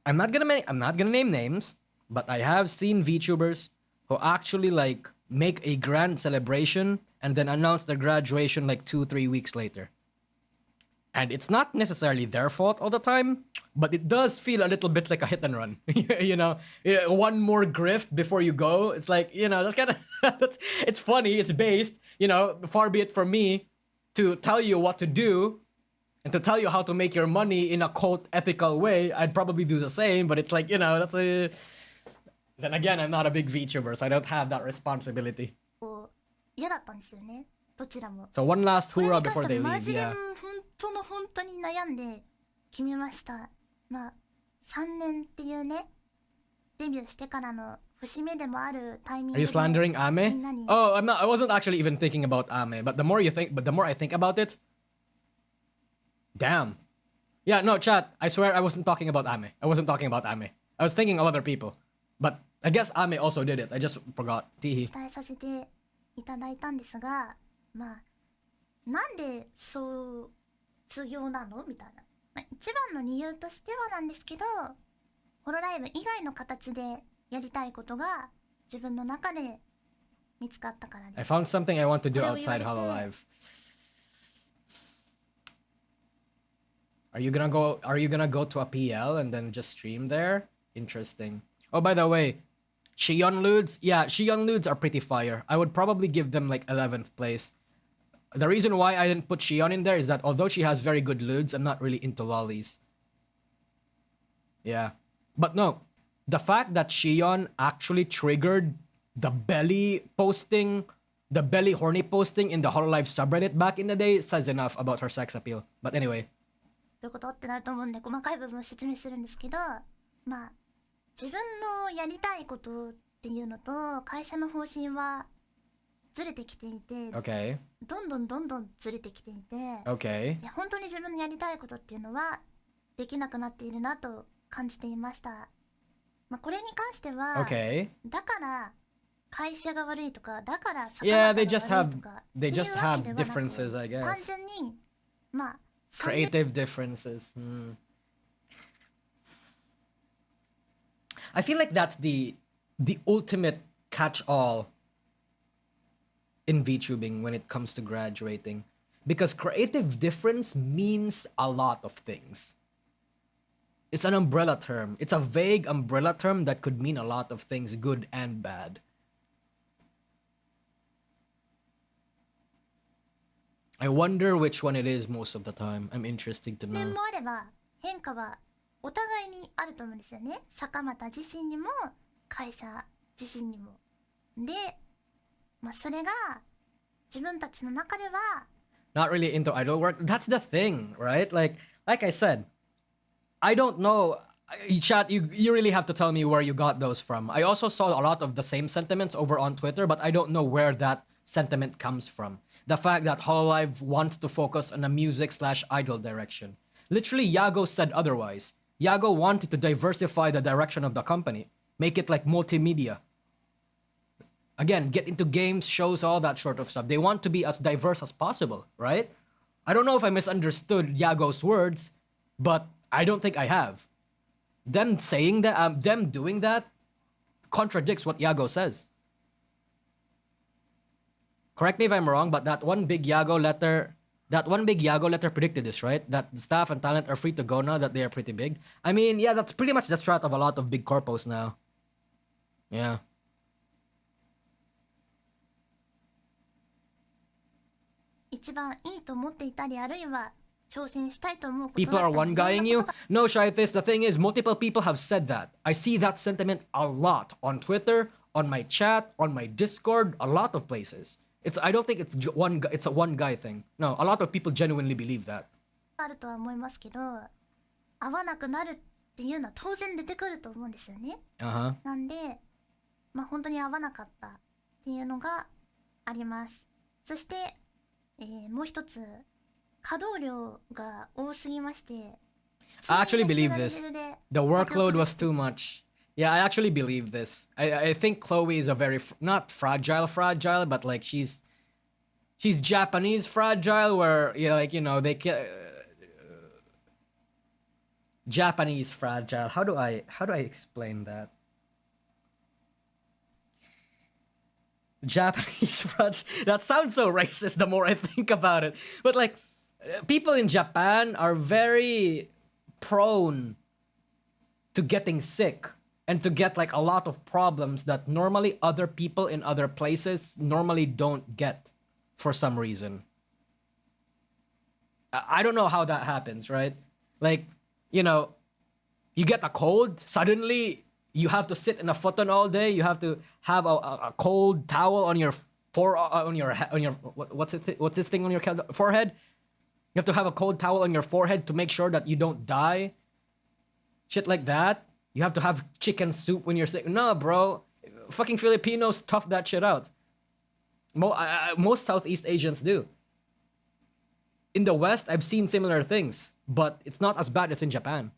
I'm not gonna name names, but I have seen VTubers who actually like make a grand celebration and then announce their graduation like 2-3 weeks later. And it's not necessarily their fault all the time, but it does feel a little bit like a hit and run. You know, one more grift before you go. It's like, you know, that's kind of, it's funny, it's based, you know, far be it from me to tell you what to do and to tell you how to make your money in a quote ethical way. I'd probably do the same, but it's like, you know, that's a, then again, I'm not a big VTuber, so I don't have that responsibility. こう嫌だったんですよね、どちらも。 So one last これ hoorah に関し before て they はマ leave, ジで yeah. 本当に悩んで決めました。まあ3年っていうね、デビューしてからの節目でもあるタイミング Are で you slandering み Ame? んなに Oh, I'm not. I wasn't actually even thinking about Ame, but the more I think about it, damn. Yeah, no, chat. I swear I wasn't talking about Ame. I wasn't talking about Ame. I was thinking of other people, but I guess Ame also did it. I just forgot. Teehee. 伝えさせていただいたんですが、まあなんで卒業なのみたいな、まあ、一番の理由としてはなんですけど、ホロライブ以外の形でやりたいことが自分の中で見つかったから I です。 found something I want to do これを言わ outside れて Hololive. Are you gonna go to a PL and then just stream there? Interesting. Oh, by the way, Shion Ludes, yeah, Shion Ludes are pretty fire. I would probably give them like 11th place. The reason why I didn't put Shion in there is that although she has very good ludes, I'm not really into lollies. Yeah. But no, the fact that Shion actually triggered the belly posting, the belly horny posting in the Hololive subreddit back in the day says enough about her sex appeal. But anyway. どういうことってなると思うんで、細かい部分を説明するんですけど、まあ自分のやりたいことっていうのと会社の方針はずれてきていて、 Okay. どんどんずれてきていて、 Okay. いや本当に自分のやりたいことっていうのはできなくなっているなと感じていました。まあこれに関しては、 Okay. だから会社が悪いとか、だから坂 Yeah, 本 they が just 悪 have いとか they っていう just わ have けではなく、 differences, I 単 guess. 純にまあ3年 Creative differences. I feel like that's the ultimate catch-all in VTubing when it comes to graduating, because creative difference means a lot of things. It's an umbrella term. It's a vague umbrella term that could mean a lot of things, good and bad. I wonder which one it is most of the time. I'm interested to 年 know. もあれば変化はお互いにあると思うんですよね。坂本自身にも会社自身にも。で、まあそれが自分たちの中では Not really into idol work. That's the thing, right? Like I said, I don't know. Chat, you really have to tell me where you got those from. I also saw a lot of the same sentiments over on Twitter, but I don't know where that sentiment comes from. The fact that Hololive wants to focus on a music/idol direction. Literally, Yago said otherwise. Yago wanted to diversify the direction of the company, make it like multimedia. Again, get into games, shows, all that sort of stuff. They want to be as diverse as possible, right? I don't know if I misunderstood Yago's words, but I don't think I have. Them saying that, them doing that, contradicts what Yago says. Correct me if I'm wrong, but that one big Yago letter predicted this, right? That the staff and talent are free to go now that they are pretty big. I mean, yeah, that's pretty much the strat of a lot of big corpos now. Yeah. People are one-guying you? No, Shaitis, the thing is, multiple people have said that. I see that sentiment a lot on Twitter, on my chat, on my Discord, a lot of places. I don't think it's a one-guy thing. No, a lot of people genuinely believe that. あるとは思いますけど、合わなくなるっていうのは当然出てくると思うんですよね。Uh-huh. なんで、まあ本当に合わなかったっていうのがあります。そして、もう一つ稼働量が多すぎまして、I actually believe this. The workload was too much. Yeah, I actually believe this. I think Chloe is a very not fragile, but like she's Japanese fragile, where they can. Japanese fragile. How do I explain that? Japanese fragile. That sounds so racist the more I think about it. But like, People in Japan are very prone to getting sick and to get like a lot of problems that normally other people in other places normally don't get for some reason. I don't know how that happens, right? Like, you know, you get a cold, suddenly you have to sit in a futon all day. You have to have a cold towel on your what's this thing on your forehead? You have to have a cold towel on your forehead to make sure that you don't die. Shit like that. You have to have chicken soup when you're sick. No, bro. Fucking Filipinos tough that shit out. Most Southeast Asians do. In the West, I've seen similar things, but it's not as bad as in Japan.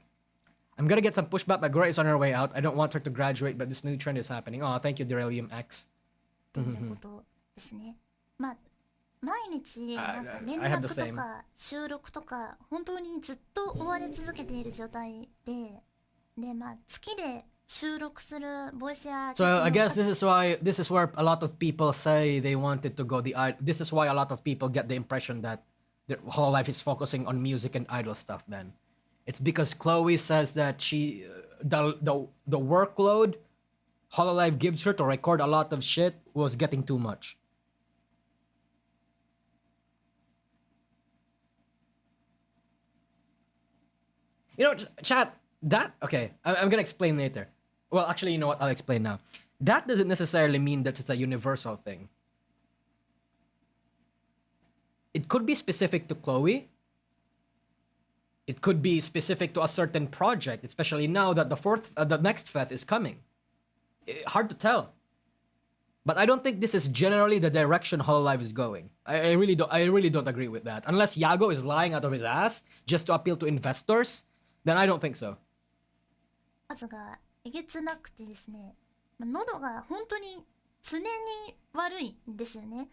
I'm gonna get some pushback, but Gloria is on her way out. I don't want her to graduate, but this new trend is happening. Oh, thank you, Derelium X. っていうことですね。まあ毎日なんか連 I have the 絡と same. か収録とか本当にずっと追われ続けている状態でまあ月で収録するボイスや So I guess this is where a lot of people say they wanted to go the this is why a lot of people get the impression that their whole life is focusing on music and idol stuff. Then it's because Chloe says that she the workload Hololive gives her to record a lot of shit was getting too much. You know, chat, that, okay, I'm gonna explain later. Well, actually, you know what, I'll explain now. That doesn't necessarily mean that it's a universal thing. It could be specific to Chloe. It could be specific to a certain project, especially now that the next fest is coming. Hard to tell. But I don't think this is generally the direction Hololive is going. I really don't agree with that. Unless Yago is lying out of his ass just to appeal to investors, then I don't think so. 数がえげつなくてですね、喉が本当に常に悪いんですよね。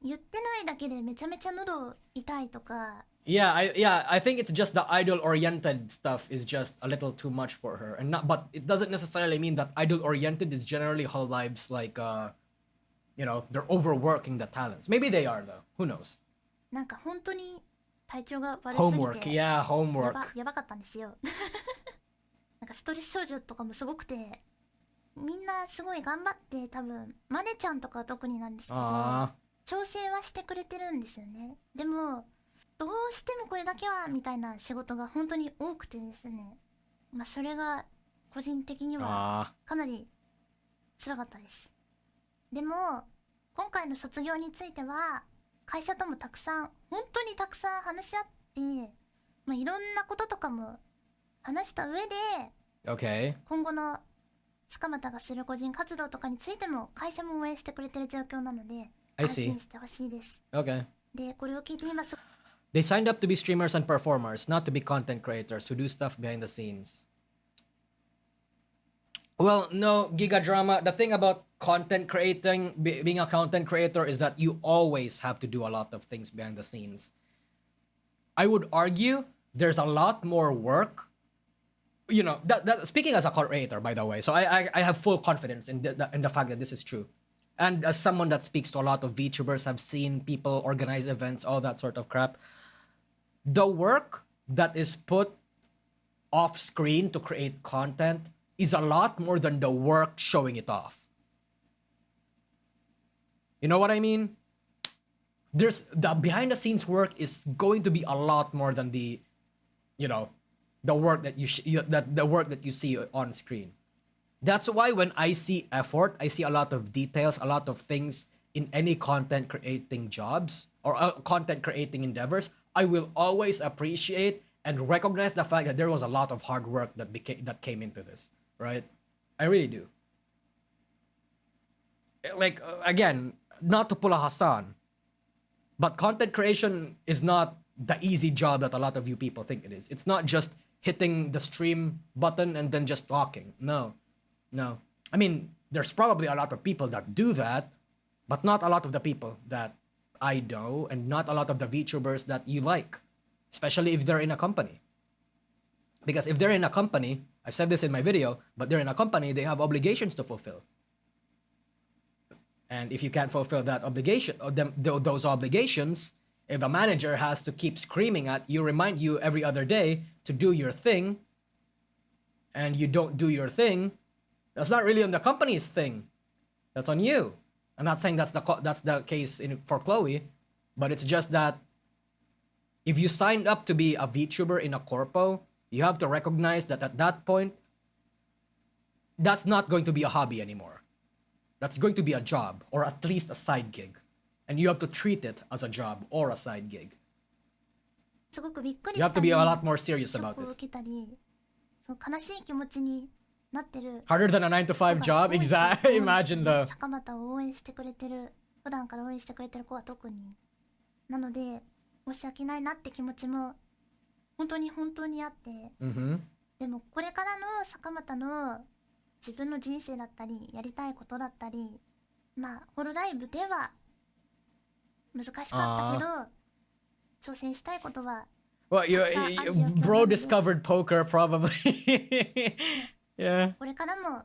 言ってないだけでめちゃめちゃ喉痛いとか。Yeah, I think it's just the idol-oriented stuff is just a little too much for her, but it doesn't necessarily mean that idol-oriented is generally Hololive's like, you know, they're overworking the talents. Maybe they are though. Who knows? なんか本当に体調が悪すぎて。Homework, yeah, homework. やばかったんですよ。なんかストレス症状とかもすごくて、みんなすごい頑張って多分マネちゃんとかは特になんですけど、調整はしてくれてるんですよね。でもどうしてもこれだけはみたいな仕事が本当に多くてですね、まあそれが個人的にはかなり辛かったです。でも今回の卒業については会社ともたくさん本当にたくさん話し合って、まあいろんなこととかも話した上で、Okay. 今後の塚又がする個人活動とかについても会社も応援してくれてる状況なので、安心してほしいです。Okay. でこれを聞いて今す They signed up to be streamers and performers, not to be content creators who do stuff behind the scenes. Well, no, Giga Drama, the thing about content creating, being a content creator is that you always have to do a lot of things behind the scenes. I would argue there's a lot more work. You know, that speaking as a creator, by the way, so I have full confidence in the fact that this is true. And as someone that speaks to a lot of VTubers, have seen people organize events, all that sort of crap. The work that is put off screen to create content is a lot more than the work showing it off. You know what I mean? There's the behind the scenes work is going to be a lot more than the, you know, the work that the work that you see on screen. That's why when I see effort, I see a lot of details, a lot of things in any content creating jobs or content creating endeavors. I will always appreciate and recognize the fact that there was a lot of hard work that came into this, right? I really do. Like, again, not to pull a Hassan, but content creation is not the easy job that a lot of you people think it is. It's not just hitting the stream button and then just talking. No. I mean, there's probably a lot of people that do that, but not a lot of the people that I know, and not a lot of the VTubers that you like, especially if they're in a company. Because if they're in a company, I said this in my video, but they're in a company, they have obligations to fulfill. And if you can't fulfill that obligation, or those obligations, If the manager has to keep screaming at you, remind you every other day to do your thing, and you don't do your thing, that's not really on the company's thing. That's on you. I'm not saying that's the case for Chloe, but it's just that if you signed up to be a VTuber in a corpo, you have to recognize that at that point, that's not going to be a hobby anymore. That's going to be a job, or at least a side gig. And you have to treat it as a job or a side gig. すごくびっくり You し have た to り be a シ lot more ョ serious ッ about クを受 it. けたりそう悲しい気持ちになってる Harder than a 9 to 5 job? 多いと Exactly. 思うんです Imagine ね the... 坂本を応援してくれてる普段から応援してくれてる子は特になので申し訳ないなって気持ちも本当に本当にあって、Mm-hmm. でもこれからの坂本の自分の人生だったりやりたいことだったりまあホロライブでは難しかったけど挑戦したいことは Well, bro discovered poker probably. Yeah. これからも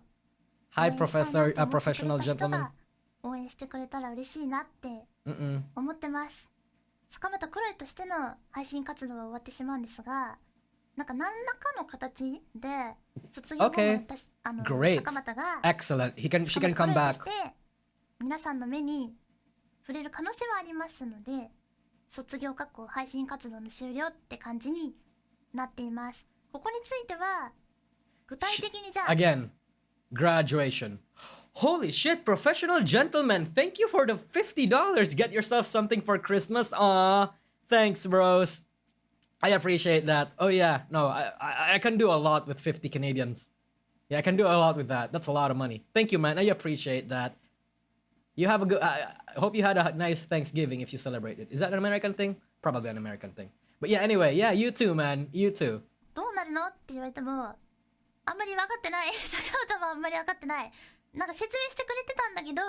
Hi, 応援したいな professor, と a 思ってくれ professional た人 gentleman. が応援してくれたら嬉しいなって Mm-mm. 思ってます。坂本クロエとしての配信活動は終わってしまうんですが、なんか何らかの形で卒業後も Okay. 私Great. 坂本が Excellent. She can 坂本 come クロエ back. として皆さんの目に触れる可能性はありますので、卒業過去配信活動の終了って感じになっています。ここについては具体的にじゃあ Again, graduation. Holy shit, professional gentlemen. Thank you for the $50. Get yourself something for Christmas. Aw, thanks, bros. I appreciate that. Oh yeah, no, I can do a lot with 50 Canadians. Yeah, I can do a lot with that. That's a lot of money. Thank you, man. I appreciate that. You have a good... I hope you had a nice Thanksgiving if you celebrate it. Is that an American thing? Probably an American thing. But yeah, anyway, yeah, you too, man. You too. どうなるのって言われてもあんまり分かってない坂本もあんまり分かってないなんか説明してくれてたんだけど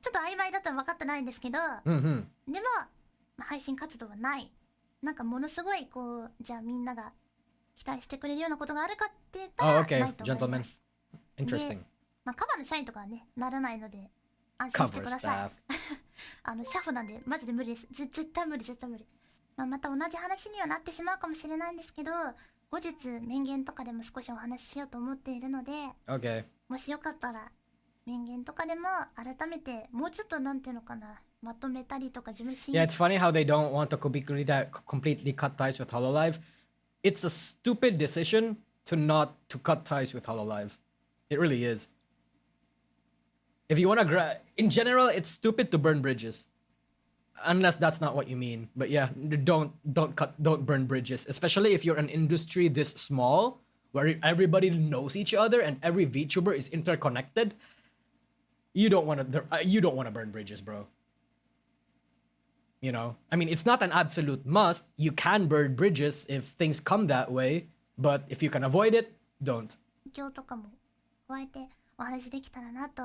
ちょっと曖昧だったら分かってないんですけど、Mm-hmm. でも、まあ配信活動はないなんかものすごいこうじゃあみんなが期待してくれるようなことがあるかって言ったら Oh, okay. ないと思いま Gentlemen. す Interesting. まあカバーの社員とかはねならないので安心して Cover くださ staff. い社フなんでマジで無理です絶対無理絶対無理、まあ、また同じ話にはなってしまうかもしれないんですけど後日面言とかでも少しお話ししようと思っているので Okay. もしよかったら面言とかでも改めてもうちょっとなんていうのかなまとめたりとか自分信 Yeah, it's funny how they don't want to completely cut ties with Hololive. It's a stupid decision to cut ties with Hololive. It really is. If you want to in general, it's stupid to burn bridges. Unless that's not what you mean. But yeah, don't burn bridges, especially if you're an industry this small where everybody knows each other and every VTuber is interconnected. You don't want to burn bridges, bro. You know, I mean, it's not an absolute must. You can burn bridges if things come that way, but if you can avoid it, don't. 今日とかも加えてお話できたらなと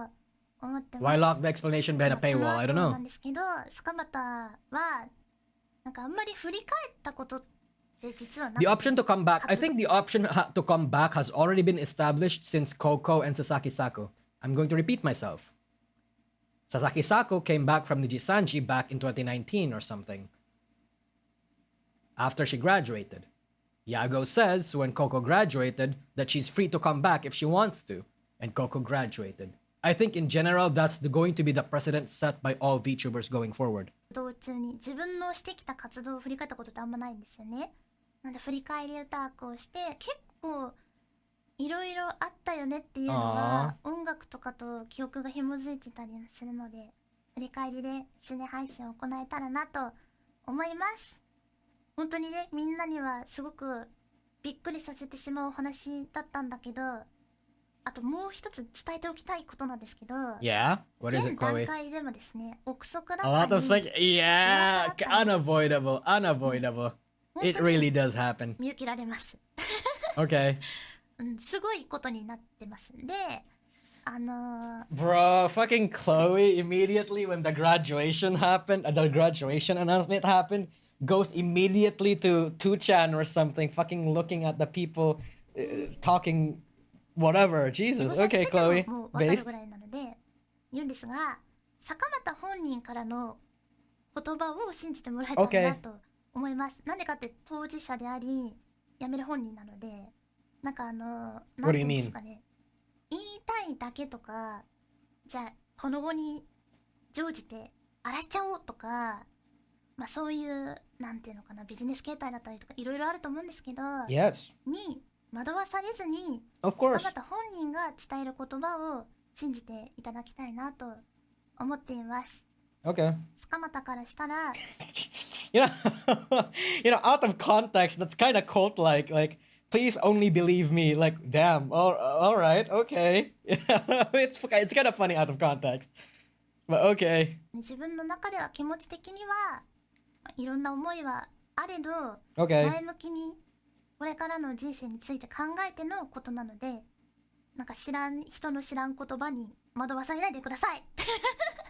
思ってます。 Why lock the explanation behind a paywall? I don't な know. んですけど、坂本はなんかあんまり振り返ったことって実はなく The て option to come back, I think the option to come back has already been established since Coco and Sasaki Sako. I'm going to repeat myself. Sasaki Sako came back from Nijisanji back in 2019 or something. After she graduated. Yago says when Coco graduated that she's free to come back if she wants to. And Coco graduated. I think in general that's going to be the precedent set by all VTubers going forward. 活動中に自分のしてきた活動を振り返ったことってあんまないんですよね。なんで振り返り歌をして結構いろいろあったよねっていうのは音楽とかと記憶が紐づいてたりするので振り返りでシネ配信を行えたらなと思います。本当にねみんなにはすごくびっくりさせてしまうお話だったんだけどあともう一つ伝えておきたいことなんですけど Yeah? What is 現 it, 段 Chloe? 階でもですね憶測だ A ったり lot of yeah, unavoidable. It really does happen. 見受けられます、Okay. すごいことになってますんでBro, fucking Chloe immediately when the graduation happened, the graduation announcement happened, goes immediately to 2chan or something, fucking looking at the people talking whatever. Jesus. Okay, Chloe. もう分かる Based. ぐらいなので言うんですが坂本本人からの言葉を信じてもらえたら Okay. なと思います。なんでかって当事者であり辞める本人なので、なんかな What ん do て you いうんです mean? かね、言いたいだけとかじゃあこの後に乗じて洗っちゃおうとか、まあそういうなんていうのかな、ビジネス形態だったりとかいろいろあると思うんですけど Yes. に惑わされずに Of 坂 course. 本本人が伝える言葉を信じていただきたいなと思っています。 Okay. 坂本からしたら You know, you know, out of context, that's kind of cult-like. Like, please only believe me. Like, damn. All right. Okay. It's kind of funny out of context, but okay. 自分の中では気持ち的には、まあいろんな思いはあれど Okay. 前向きにこれからの人生について考えてのことなので、なんか人の知らん言葉に惑わされないでください。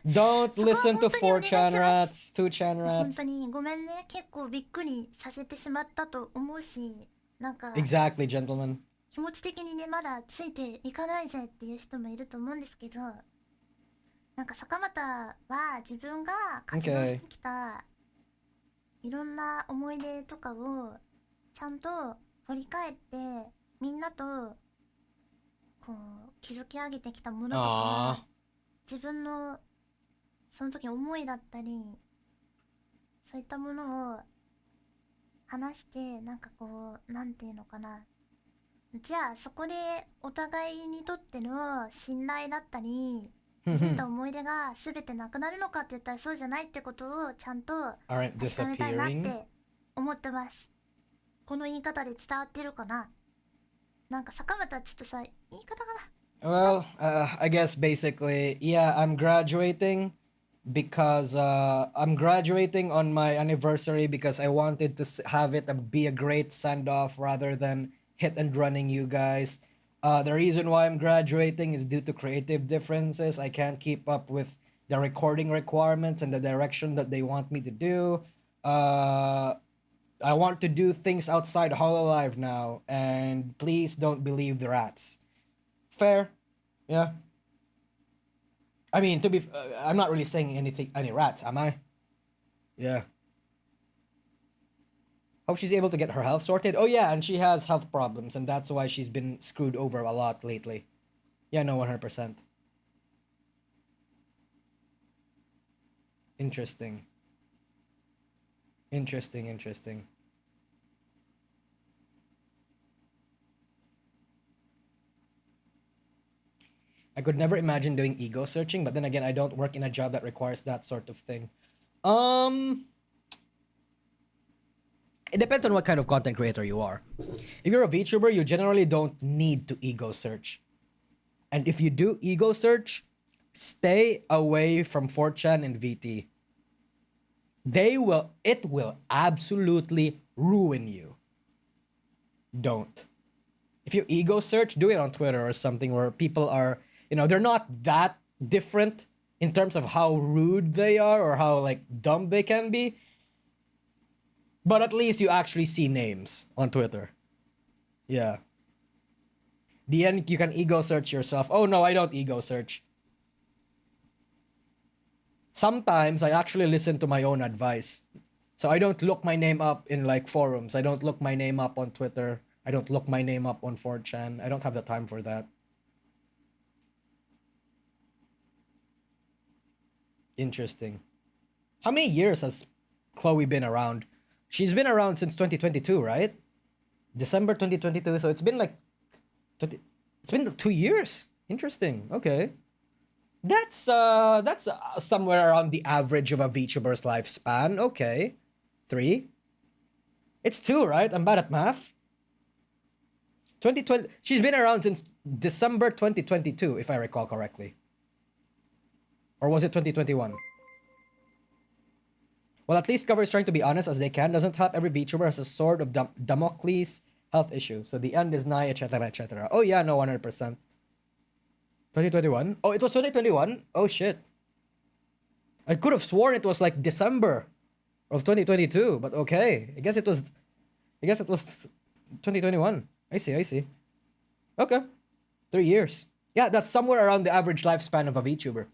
Don't そこは listen to 本当にお願いします。 4chan rats, 2chan 本 rats. 当にごめんね、結構びっくりさせてしまったと思うし、なんか Exactly, gentlemen. 気持ち的にねまだついていかないぜっていう人もいると思うんですけど、なんか坂本は自分が活動してきたいろんな思い出とかをちゃんと振り返ってみんなとこう築き上げてきたものとか Aww. 自分のその時の思いだったりそういったものを話して、なんかこうなんていうのかな、じゃあそこでお互いにとっての信頼だったりそういった思い出が全てなくなるのかって言ったらそうじゃないってことをちゃんと Aren't 確かめたいなっ disappearing? て思ってます。この言い方で伝わってるかな。なんか坂本はちょっとさ言い方かな。 Well, I guess basically, yeah, I'm graduating because I'm graduating on my anniversary because I wanted to have it be a great send off rather than hit and running you guys. The reason why I'm graduating is due to creative differences. I can't keep up with the recording requirements and the direction that they want me to do. I want to do things outside Hololive now, and please don't believe the rats. Fair, yeah. I mean, I'm not really saying any rats, am I? Yeah. Hope she's able to get her health sorted. Oh yeah, and she has health problems, and that's why she's been screwed over a lot lately. Yeah, no, 100%. Interesting. Interesting. I could never imagine doing ego searching, but then again, I don't work in a job that requires that sort of thing. It depends on what kind of content creator you are. If you're a VTuber, you generally don't need to ego search. And if you do ego search, stay away from 4chan and VT. It will absolutely ruin you. Don't. If you ego search, do it on Twitter or something where people are, they're not that different in terms of how rude they are or how like dumb they can be. But at least you actually see names on Twitter. Yeah. The end, you can ego search yourself. Oh no, I don't ego search. Sometimes I actually listen to my own advice. So I don't look my name up in like forums. I don't look my name up on Twitter. I don't look my name up on 4chan. I don't have the time for that. Interesting. How many years has Chloe been around? She's been around since 2022, right? December 2022. So it's been like it's been 2 years. Interesting. Okay. That's somewhere around the average of a VTuber's lifespan. Okay. 3. It's 2, right? I'm bad at math. 2020. She's been around since December 2022, if I recall correctly. Or was it 2021? Well, at least Cover is trying to be honest as they can. Doesn't help. Every VTuber has a sword of Damocles health issue. So the end is nigh, etc., etc. Oh yeah, no, 100%. 2021? Oh, it was 2021? Oh shit. I could have sworn it was like December of 2022, but okay. I guess it was 2021. I see. Okay. 3 years. Yeah, that's somewhere around the average lifespan of a VTuber.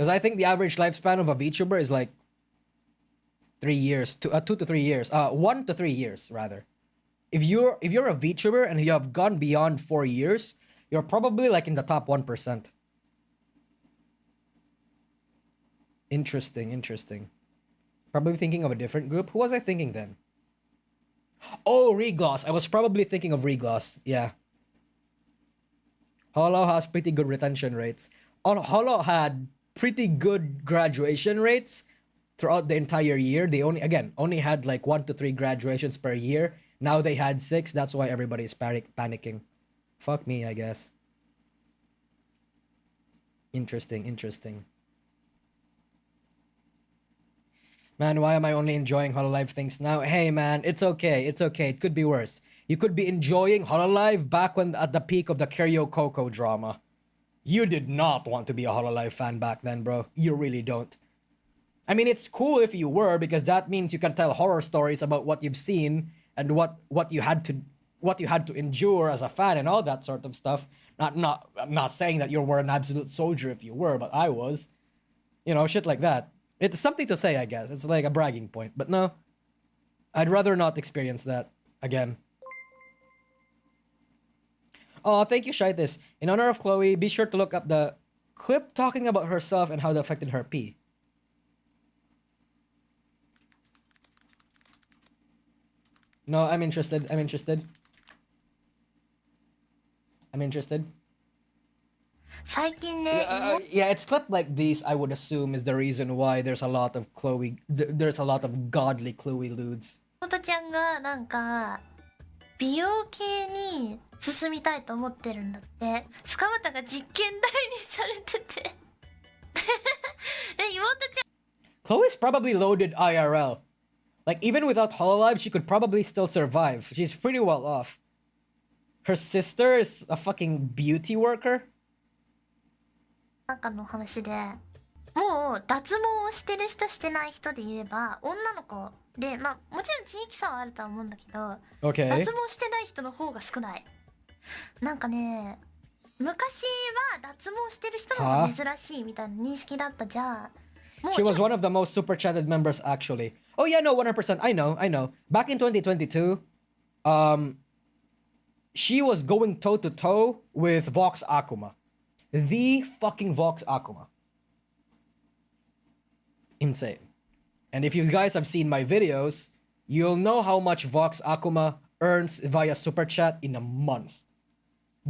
Because I think the average lifespan of a VTuber is like 3 years, 2 to 3 years, 1 to 3 years rather. If you're a VTuber and you have gone beyond 4 years, you're probably like in the top 1%. Interesting. Probably thinking of a different group. Who was I thinking then? Oh, Regloss. I was probably thinking of Regloss. Yeah. Holo has pretty good retention rates. Holo had pretty good graduation rates throughout the entire year. They only had like 1 to 3 graduations per year. Now they had 6. That's why everybody's panicking. Fuck me, I guess. Interesting. Man, why am I only enjoying Hololive things now? Hey man, it's okay. It could be worse. You could be enjoying Hololive back when at the peak of the Kiryu Coco drama. You did not want to be a Hololive fan back then, bro. You really don't. I mean, it's cool if you were, because that means you can tell horror stories about what you've seen and what you had to endure as a fan and all that sort of stuff. I'm not saying that you were an absolute soldier if you were, but I was. You know, shit like that. It's something to say, I guess. It's like a bragging point. But no, I'd rather not experience that again. Oh, thank you, Shaitis. In honor of Chloe, be sure to look up the clip talking about herself and how that affected her pee. No, I'm interested. Yeah, it's clip like these, I would assume, is the reason why there's a lot of godly Chloe ludes. 妹ちゃんがなんか美容系に進みたいと思ってるんだって。スカマタが実験台にされててで妹ちゃん Chloe's probably loaded IRL. Like, even without Hololive, she could probably still survive. She's pretty well off. Her sister is a fucking beauty worker. なんかの話で、もう脱毛をしてる人してない人で言えば女の子で、まあもちろん地域差はあるとは思うんだけど、Okay. 脱毛してない人の方が少ない。なんかね、昔は脱毛してる人の方が珍しいみたいな認識だったじゃん。She was one of the most super chatted members, actually. Oh yeah, no, 100%. I know. Back in 2022, she was going toe to toe with Vox Akuma. The fucking Vox Akuma. Insane. And if you guys have seen my videos, you'll know how much Vox Akuma earns via Super Chat in a month.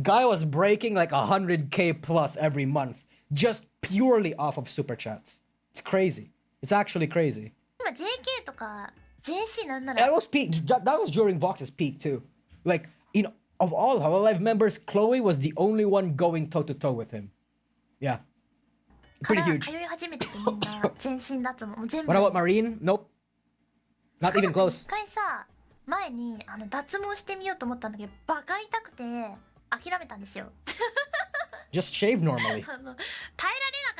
Guy was breaking like 100k plus every month, just purely off of Super Chats. It's crazy. It's actually crazy. 今 JK とか JC なんなら That was peak. That was during Vox's peak too. Like, you know, of all Hololive members, Chloe was the only one going toe to toe with him. Yeah. Pretty huge. 通い始めててみんな全身脱毛もう全部 What about Marine? Nope. Not even close. 一回さ前に脱毛してみようと思ったんだけどバカ痛くて諦めたんですよ Just shave normally. 耐えられなか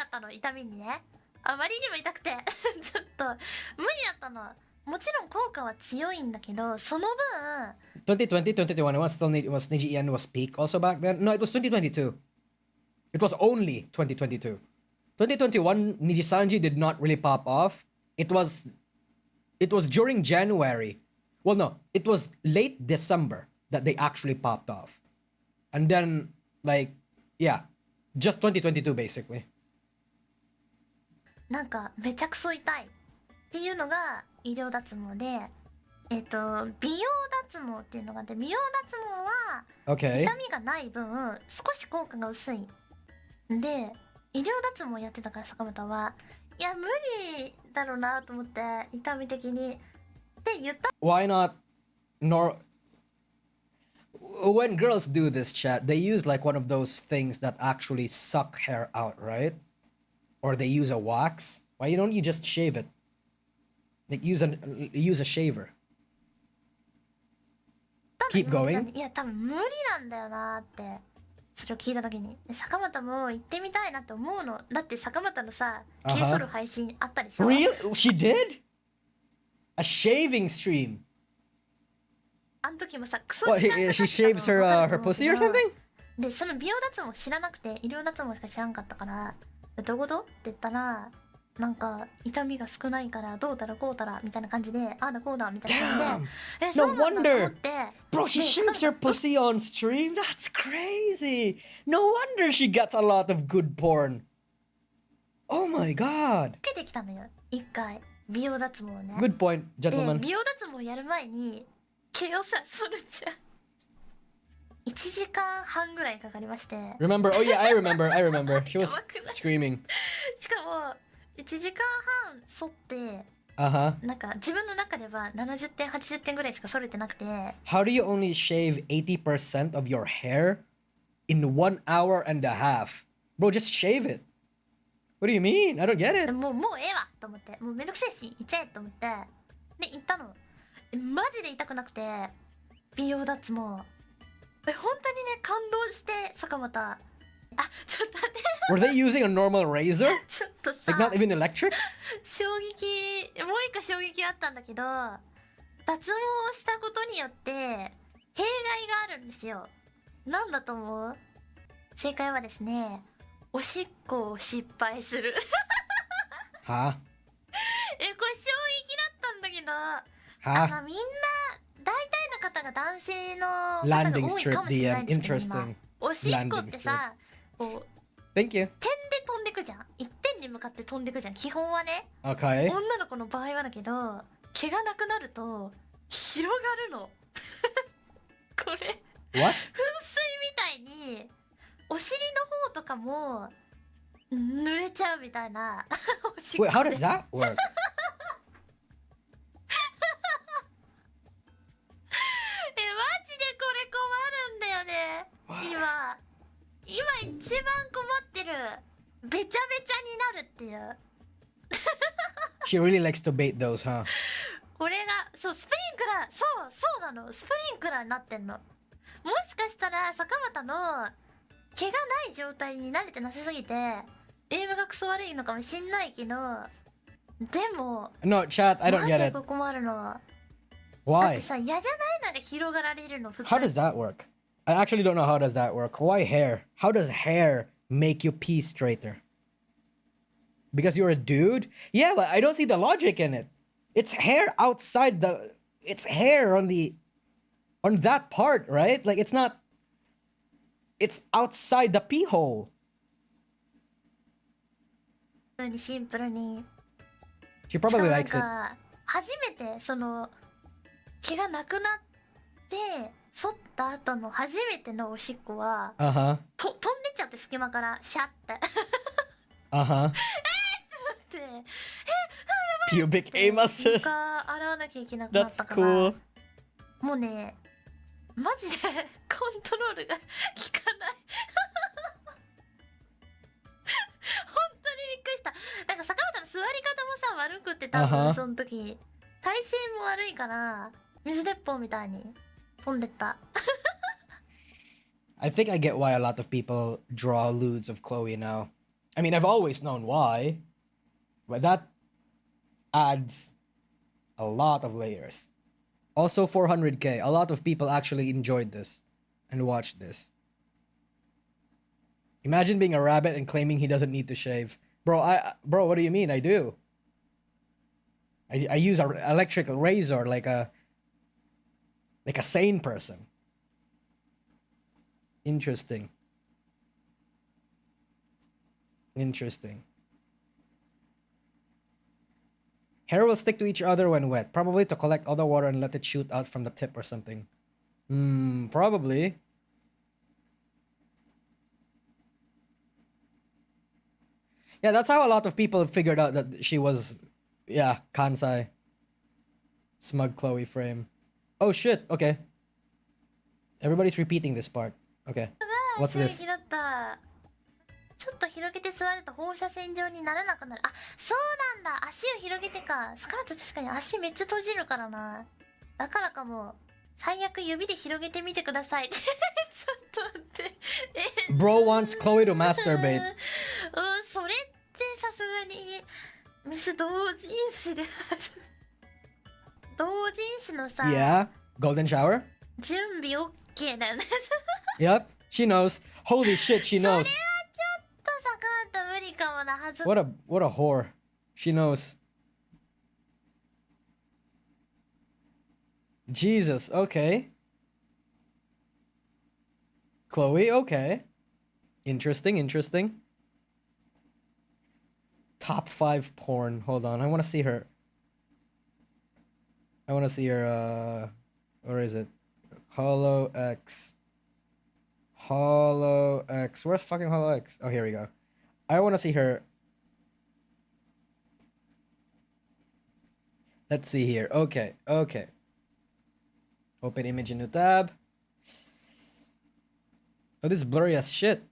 ったの痛みにねあまりにも痛くてちょっと無理だったのもちろん効果は強いんだけどその分2020, 2021, was Niji Ian was peak also back then? No, it was 2022. It was only 2022. 2021, Niji Sanji did not really pop off. It was during January. Well, no, it was late December that they actually popped off. And then, like, yeah, just 2022 basically. なんかめちゃくそ痛いっていうのが医療脱毛で美容脱毛っていうのがあって美容脱毛は Okay. 痛みがない分少し効果が薄いで医療脱毛やってたから坂本はいや無理だろうなと思って痛み的にって言った Why not when girls do this chat, they use like one of those things that actually suck hair out, right? Or they use a wax. Why don't you just shave it? Like use a shaver. Keep going. いや多分無理なんだよなってそれを聞いた時に坂本も行ってみたいなって思うのだって坂本のさ毛剃る配信あったでしょ Really? She did? A shaving stream? あの時もさクソ What, 時間かかったの she shaves her 分かると思うけど pussy or something? でその美容脱毛知らなくて医療脱毛しか知らんかったからどういうことって言ったら、なんか痛みが少ないからどうたらこうたらみたいな感じで、ああだこうだみたいな感じで、 No そうなんだと思って、 Bro, she で shaves her pussy on stream? That's crazy! No wonder she gets a lot of good porn. Oh my god. 受けてきたのよ、一回美容脱毛をね。 Good point, で gentlemen. 美容脱毛やる前に毛をさ剃るじゃん。1時間半ぐらいかかりまして、 Remember? Oh yeah, I remember. She was やばくない？ screaming. しかも1時間半剃って、 Uh-huh. なんか自分の中では70点80点ぐらいしか剃れてなくて、 How do you only shave 80% of your hair in 1 hour and a half? Bro, just shave it. What do you mean? I don't get it. もうええわと思って、もうめんどくせえし行っちゃえと思って、で行ったの。マジで痛くなくて、美容脱毛本当にね感動して、坂本、あ、ちょっと待って Were they using a normal razor? ちょっとさ、 Like not even electric? 衝撃、もう一個衝撃あったんだけど、脱毛をしたことによって弊害があるんですよ。なんだと思う？正解はですね、おしっこを失敗する。 Huh? これ衝撃だったんだけど、 Huh? まあみんな大体の方が男性の方が Landing 多いか strip, もしれないん DM. ですけど、 Interesting. 今おしっこってさ、こう Thank you. 点で飛んでくじゃん。一点に向かって飛んでくじゃん、基本はね。 Okay. 女の子の場合はだけど、毛がなくなると広がるの。これ What? 噴水みたいにお尻の方とかも濡れちゃうみたいな。おしっこ Wait, how で does that work? マジでこれ困るんだよね。今一番困ってる。べちゃべちゃになるっていう。 She really likes to bait those, huh? これがそう、スプリンクラー、そうなの、スプリンクラーになってんの。もしかしたら坂本の毛がない状態に慣れてなさすぎてエイムがクソ悪いのかもしんないけど、でも No, chat, I don't マジ get で it. ここ困るのは、だっ Why? てさ、嫌じゃない？なんか広がられるの普通。 How does that work? I actually don't know how does that work. Why hair? How does hair make you pee straighter? Because you're a dude? Yeah, but I don't see the logic in it. It's hair outside the... It's hair on the... On that part, right? Like, it's not... It's outside the pee hole. シンプルに She しか probably もなん likes it. か初めてその毛がなくなって剃った後の初めてのおしっこは Uh-huh. 飛んでっちゃって、隙間からシャッて。 Uh-huh. で Pubic aim assist. 床洗わなきゃいけなくなっ That's たから、 cool. もうねマジでコントロールが効かない。本当にびっくりした。なんか坂本の座り方もさ悪くって、多分その時体勢も悪いから水鉄砲みたいに飛んでった。 I think I get why a lot of people draw lewds of Chloe now. I mean, I've always known why, but that adds a lot of layers. Also 400k. A lot of people actually enjoyed this and watched this. Imagine being a rabbit and claiming he doesn't need to shave. Bro, what do you mean? I do. I use an electric razor like a sane person. Interesting. Hair will stick to each other when wet, probably to collect all the water and let it shoot out from the tip or something. Probably. Yeah, that's how a lot of people figured out that she was, yeah, Kansai. Smug Chloe frame. Oh shit, okay. Everybody's repeating this part. Okay. What's 衝 this? 撃だった。ちょっと広げて座ると放射線状にならなくなる。あ、そうなんだ。足を広げてか。スカート確かに足めっちゃ閉じるからな。だからかも。最悪指で広げてみてください。ちょっと待って。Bro wants Chloe to masturbate. それってさすがにメス同人誌で同人誌のさ、 Yeah? Golden shower? 準備 OK だよね。 Yep, she knows. Holy shit, she knows. ちょっと坂本無理かもな。What a whore. She knows. Jesus, okay. Chloe, okay. Interesting. Top 5 porn. Hold on, I want to see her. Where is it? Holo X. Where's fucking Holo X? Oh, here we go. I want to see her. Let's see here. Okay. Open image in new tab. Oh, this is blurry as shit.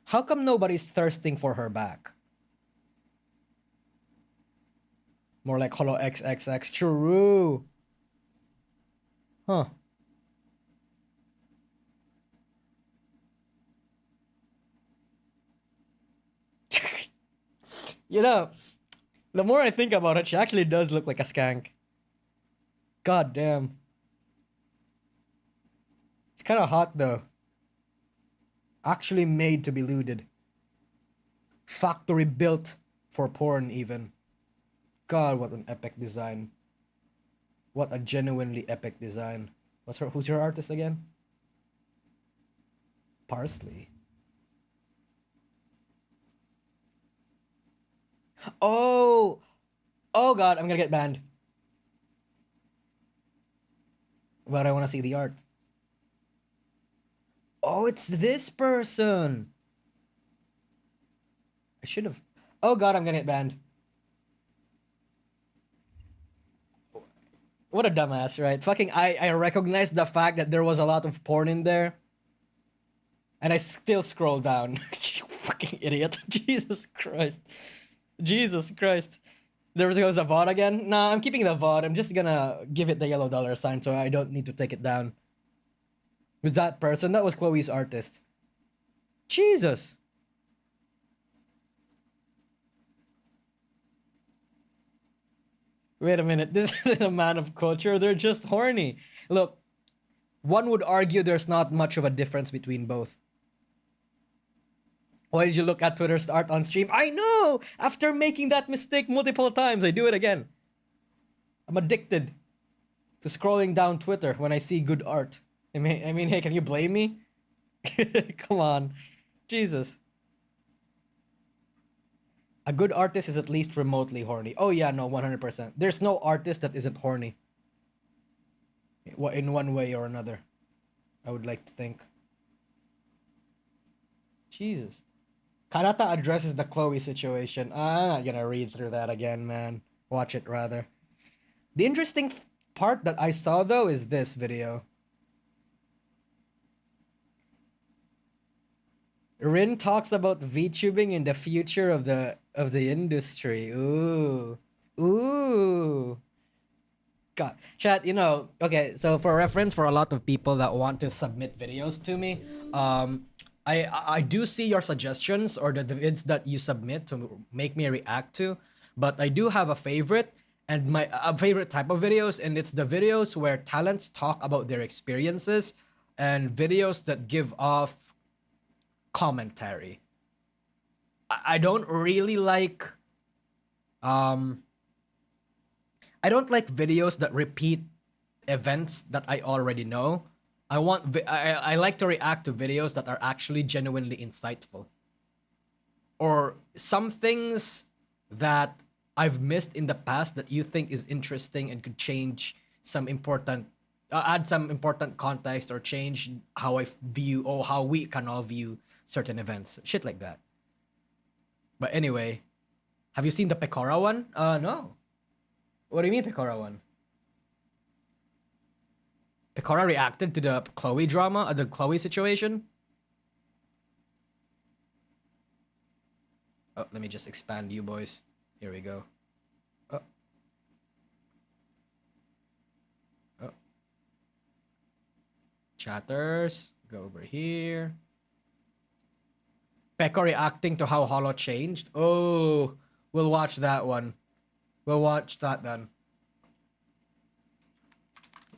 How come nobody's thirsting for her back? More like Holo XXX. True. Huh. You know, the more I think about it, she actually does look like a skank. God damn. She's kind of hot though. Actually made to be looted. Factory built for porn even. God, what an epic design. What a genuinely epic design. Who's her artist again? Parsley. Oh God, I'm gonna get banned. But I want to see the art. Oh, it's this person. I should have. Oh God, I'm gonna get banned. What a dumbass, right? Fucking, I recognized the fact that there was a lot of porn in there. And I still scroll down. You fucking idiot. Jesus Christ. There goes a VOD again. Nah, I'm keeping the VOD. I'm just gonna give it the yellow dollar sign so I don't need to take it down. Who's that person? That was Chloe's artist. Jesus. Wait a minute. This isn't a man of culture. They're just horny. Look, one would argue there's not much of a difference between both. Why did you look at Twitter's art on stream? I know! After making that mistake multiple times, I do it again. I'm addicted to scrolling down Twitter when I see good art. I mean, hey, can you blame me? Come on. Jesus. A good artist is at least remotely horny. Oh yeah, no, 100%. There's no artist that isn't horny. In one way or another. I would like to think. Jesus. Karata addresses the Chloe situation. I'm not gonna read through that again, man. Watch it, rather. The interesting part that I saw, though, is this video. Rin talks about VTubing in the future of the industry. Ooh. God. Chat, you know, okay, so for reference, for a lot of people that want to submit videos to me, I do see your suggestions or the vids that you submit to make me react to, but I do have a favorite, and my favorite type of videos, and it's the videos where talents talk about their experiences and videos that give off commentary. I don't really like I don't like videos that repeat events that I already know. I like to react to videos that are actually genuinely insightful. Or some things that I've missed in the past that you think is interesting and could change some important, add some important context or change how I view or how we can all view certain events. Shit like that. But anyway, have you seen the Pecora one? No. What do you mean Pecora one? Pecora reacted to the Chloe drama, the Chloe situation? Oh, let me just expand you boys. Here we go. Oh. Chatters, go over here. Pekka reacting to how Holo changed. Oh, we'll watch that one. We'll watch that then.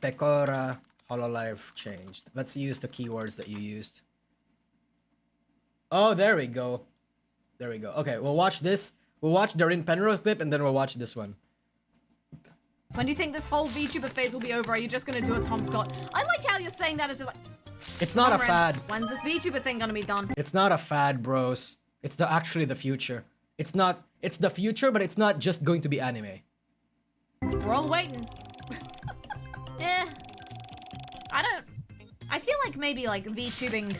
Pecora Hololive changed. Let's use the keywords that you used. Oh, there we go. There we go. Okay, we'll watch this. We'll watch Doreen Penrose clip and then we'll watch this one. When do you think this whole VTuber phase will be over? Are you just gonna do a Tom Scott? I like how you're saying that as if like... It's not a fad. When's this VTuber thing gonna be done? It's not a fad, bros. It's actually the future. It's the future, but it's not just going to be anime. We're all waiting. I feel like maybe like VTubing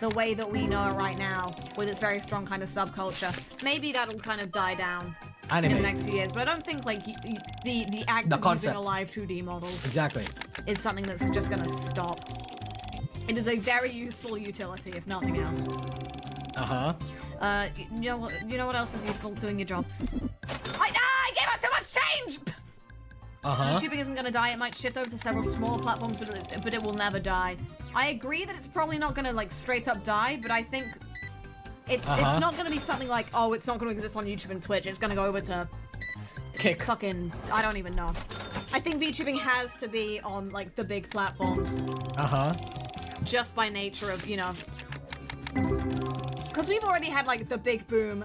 the way that we know it right now, with its very strong kind of subculture, maybe that'll kind of die down Anime. in the next few years. But I don't think like the act of using a live 2D model Exactly. is something that's just gonna stop. It is a very useful utility, if nothing else. You know what else is useful? Doing your job. I gave out too much change! YouTubing isn't gonna die. It might shift over to several smaller platforms, but it will never die. I agree that it's probably not gonna like straight up die, but I think it's not gonna be something like, oh, it's not gonna exist on YouTube and Twitch. It's gonna go over to Kick. fucking, I don't even know. I think VTubing has to be on like the big platforms. Just by nature of, you know, because we've already had like the big boom.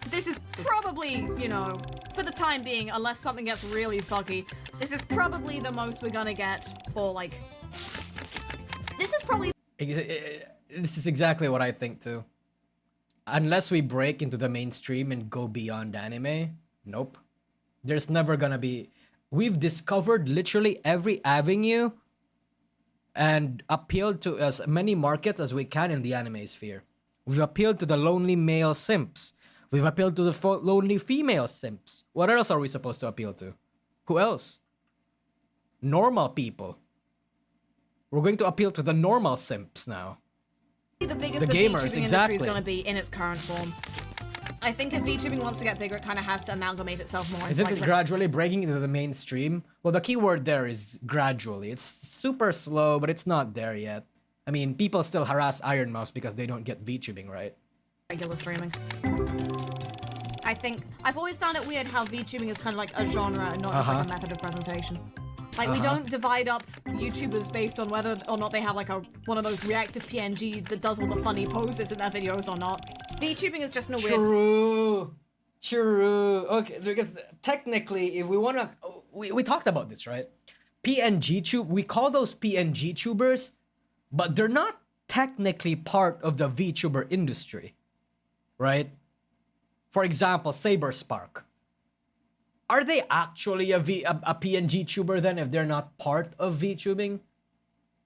This is probably, you know, for the time being, unless something gets really fucky, this is probably the most we're gonna get for like, this is probably... This is exactly what I think too. Unless we break into the mainstream and go beyond anime, nope. There's never gonna be... We've discovered literally every avenue and appealed to as many markets as we can in the anime sphere. We've appealed to the lonely male simps. We've appealed to the lonely female simps. What else are we supposed to appeal to? Who else? Normal people. We're going to appeal to the normal simps now. the biggest the the gamers, VTubing exactly. industry is going to be in its current form. I think if VTubing wants to get bigger, it kind of has to amalgamate itself more. Isn't it gradually breaking into the mainstream? Well, the key word there is gradually. It's super slow, but it's not there yet. I mean, people still harass Iron Mouse because they don't get VTubing right. Regular streaming. I think I've always found it weird how VTubing is kind of like a genre and not just like a method of presentation. Like we don't divide up YouTubers based on whether or not they have like one of those reactive PNG that does all the funny poses in their videos or not. VTubing is just in a weird... True. Okay, because technically, if we want to... We talked about this, right? PNG tube, we call those PNG tubers, but they're not technically part of the VTuber industry, right? For example, Saberspark. Are they actually a PNG tuber then if they're not part of VTubing?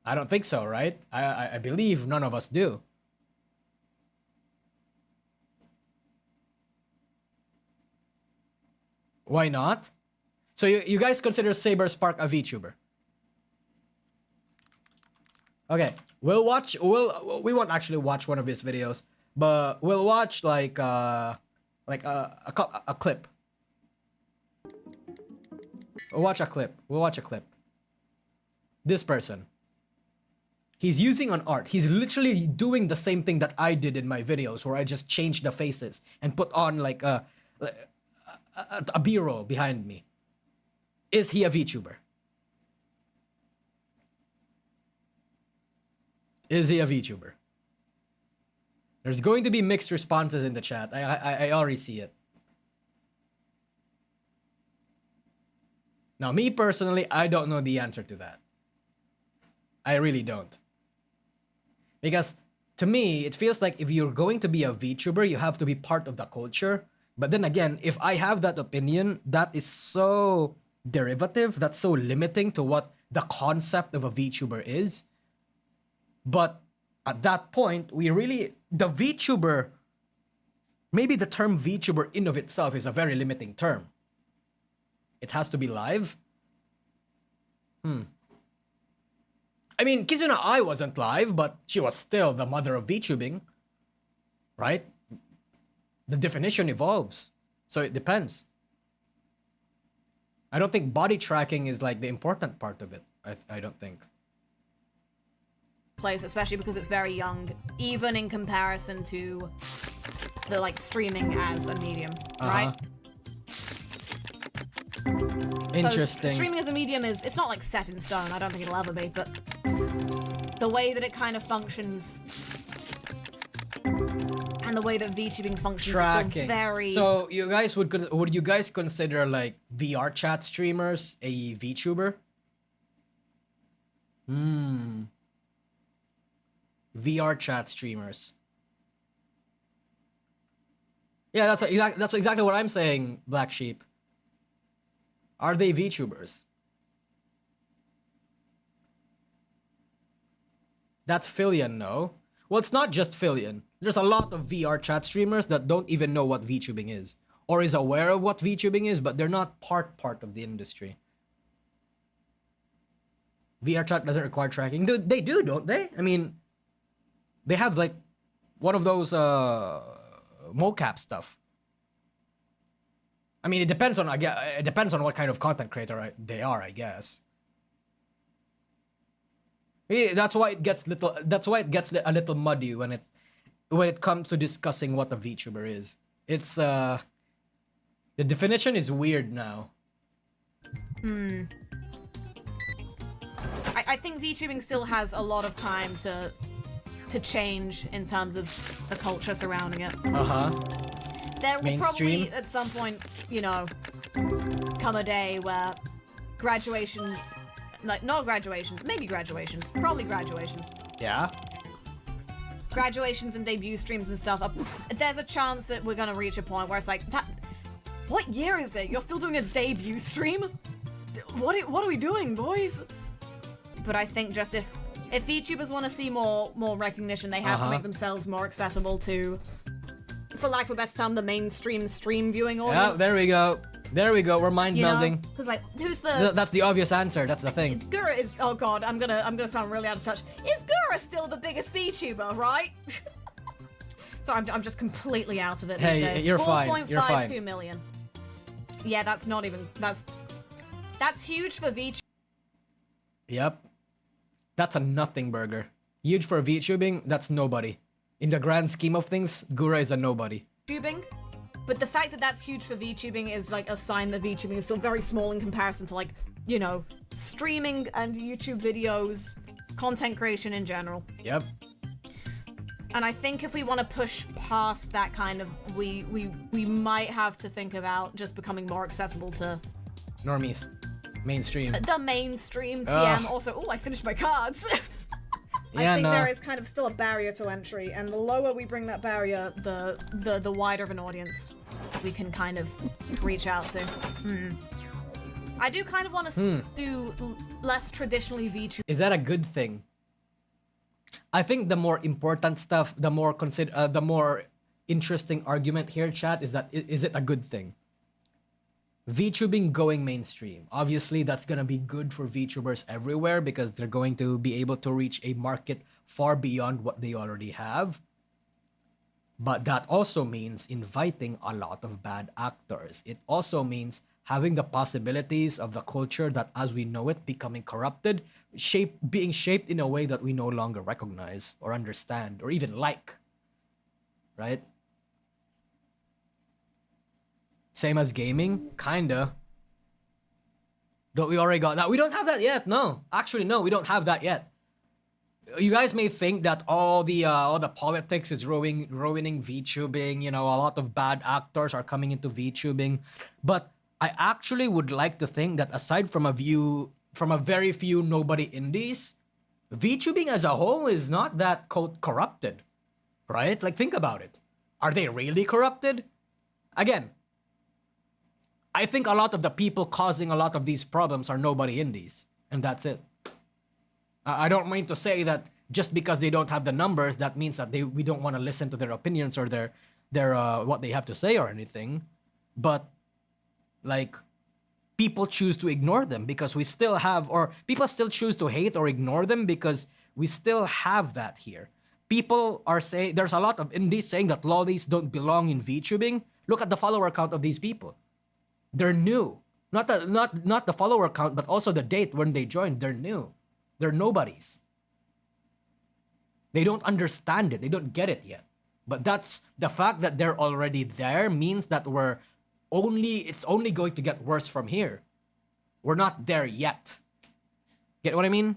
I don't think so, right? I believe none of us do. Why not? So you guys consider Saberspark a VTuber? Okay, we won't actually watch one of his videos, but we'll watch like a clip. We'll watch a clip. This person. He's using an art. He's literally doing the same thing that I did in my videos where I just changed the faces and put on like a B-roll behind me. Is he a VTuber? Is he a VTuber? There's going to be mixed responses in the chat. I already see it. Now, me personally, I don't know the answer to that. I really don't. Because to me, it feels like if you're going to be a VTuber, you have to be part of the culture. But then again, if I have that opinion, that is so derivative, that's so limiting to what the concept of a VTuber is. But at that point, the VTuber, maybe the term VTuber in of itself is a very limiting term. It has to be live? I mean, Kizuna Ai wasn't live, but she was still the mother of VTubing. Right? The definition evolves. So it depends. I don't think body tracking is like the important part of it. I don't think. Place, especially because it's very young, even in comparison to the like streaming as a medium, right? Interesting. So streaming as a medium it's not like set in stone. I don't think it'll ever be, but the way that it kind of functions and the way that VTubing functions is still very... So you guys would you guys consider like VR chat streamers a VTuber? VR chat streamers. Yeah, that's exactly what I'm saying, Black Sheep. Are they VTubers? That's Fillion, no? Well, it's not just Fillion. There's a lot of VR chat streamers that don't even know what VTubing is. Or is aware of what VTubing is, but they're not part of the industry. VR chat doesn't require tracking. They do, don't they? I mean, they have like one of those mocap stuff. I mean, it depends on what kind of content creator they are, I guess. That's why it gets a little muddy when it comes to discussing what a VTuber is. It's the definition is weird now. I think VTubing still has a lot of time to change in terms of the culture surrounding it. There will probably at some point, you know, come a day where graduations, like not graduations, maybe graduations, probably graduations. Yeah. Graduations and debut streams and stuff. There's a chance that we're gonna reach a point where it's like, what year is it? You're still doing a debut stream? What are we doing, boys? But I think just if VTubers want to see more recognition, they have to make themselves more accessible to, for lack of a better term, the mainstream stream viewing audience. Yeah, there we go. We're mind melding. Because like, who's the? That's the obvious answer. That's the thing. Gura is. Oh god, I'm gonna sound really out of touch. Is Gura still the biggest VTuber, right? So I'm just completely out of it these days. Hey, you're fine. You're fine. 4.52 million. Yeah, that's not even. That's huge for VTubing. Yep. That's a nothing burger. Huge for VTubing, that's nobody. In the grand scheme of things, Gura is a nobody. But the fact that that's huge for VTubing is like a sign that VTubing is still very small in comparison to, like, you know, streaming and YouTube videos, content creation in general. Yep. And I think if we want to push past that kind of, we might have to think about just becoming more accessible to normies. Mainstream. The mainstream TM. Also, I finished my cards. Yeah, I think there is kind of still a barrier to entry, and the lower we bring that barrier, the wider of an audience we can kind of reach out to. I do kind of want to do less traditionally VTuber. Is that a good thing? I think the more important stuff, the more interesting argument here, chat, is it a good thing? VTubing going mainstream. Obviously, that's going to be good for VTubers everywhere because they're going to be able to reach a market far beyond what they already have. But that also means inviting a lot of bad actors. It also means having the possibilities of the culture that as we know it becoming corrupted, being shaped in a way that we no longer recognize or understand or even like. Right? Same as gaming? Kinda. Don't we already got that? We don't have that yet, no. Actually, no, we don't have that yet. You guys may think that all the politics is ruining VTubing, you know, a lot of bad actors are coming into VTubing. But I actually would like to think that aside from a very few nobody indies, VTubing as a whole is not that, quote, corrupted. Right? Like, think about it. Are they really corrupted? Again, I think a lot of the people causing a lot of these problems are nobody indies, and that's it. I don't mean to say that just because they don't have the numbers, that means that we don't want to listen to their opinions or their what they have to say or anything. But like, people choose to ignore them because we still have, or people still choose to hate or ignore them because we still have that here. People are saying, there's a lot of indies saying that lollies don't belong in VTubing. Look at the follower count of these people. They're new. Not the follower count, but also the date when they joined. They're new. They're nobodies. They don't understand it. They don't get it yet. But that's the fact that they're already there means that it's only going to get worse from here. We're not there yet. Get what I mean?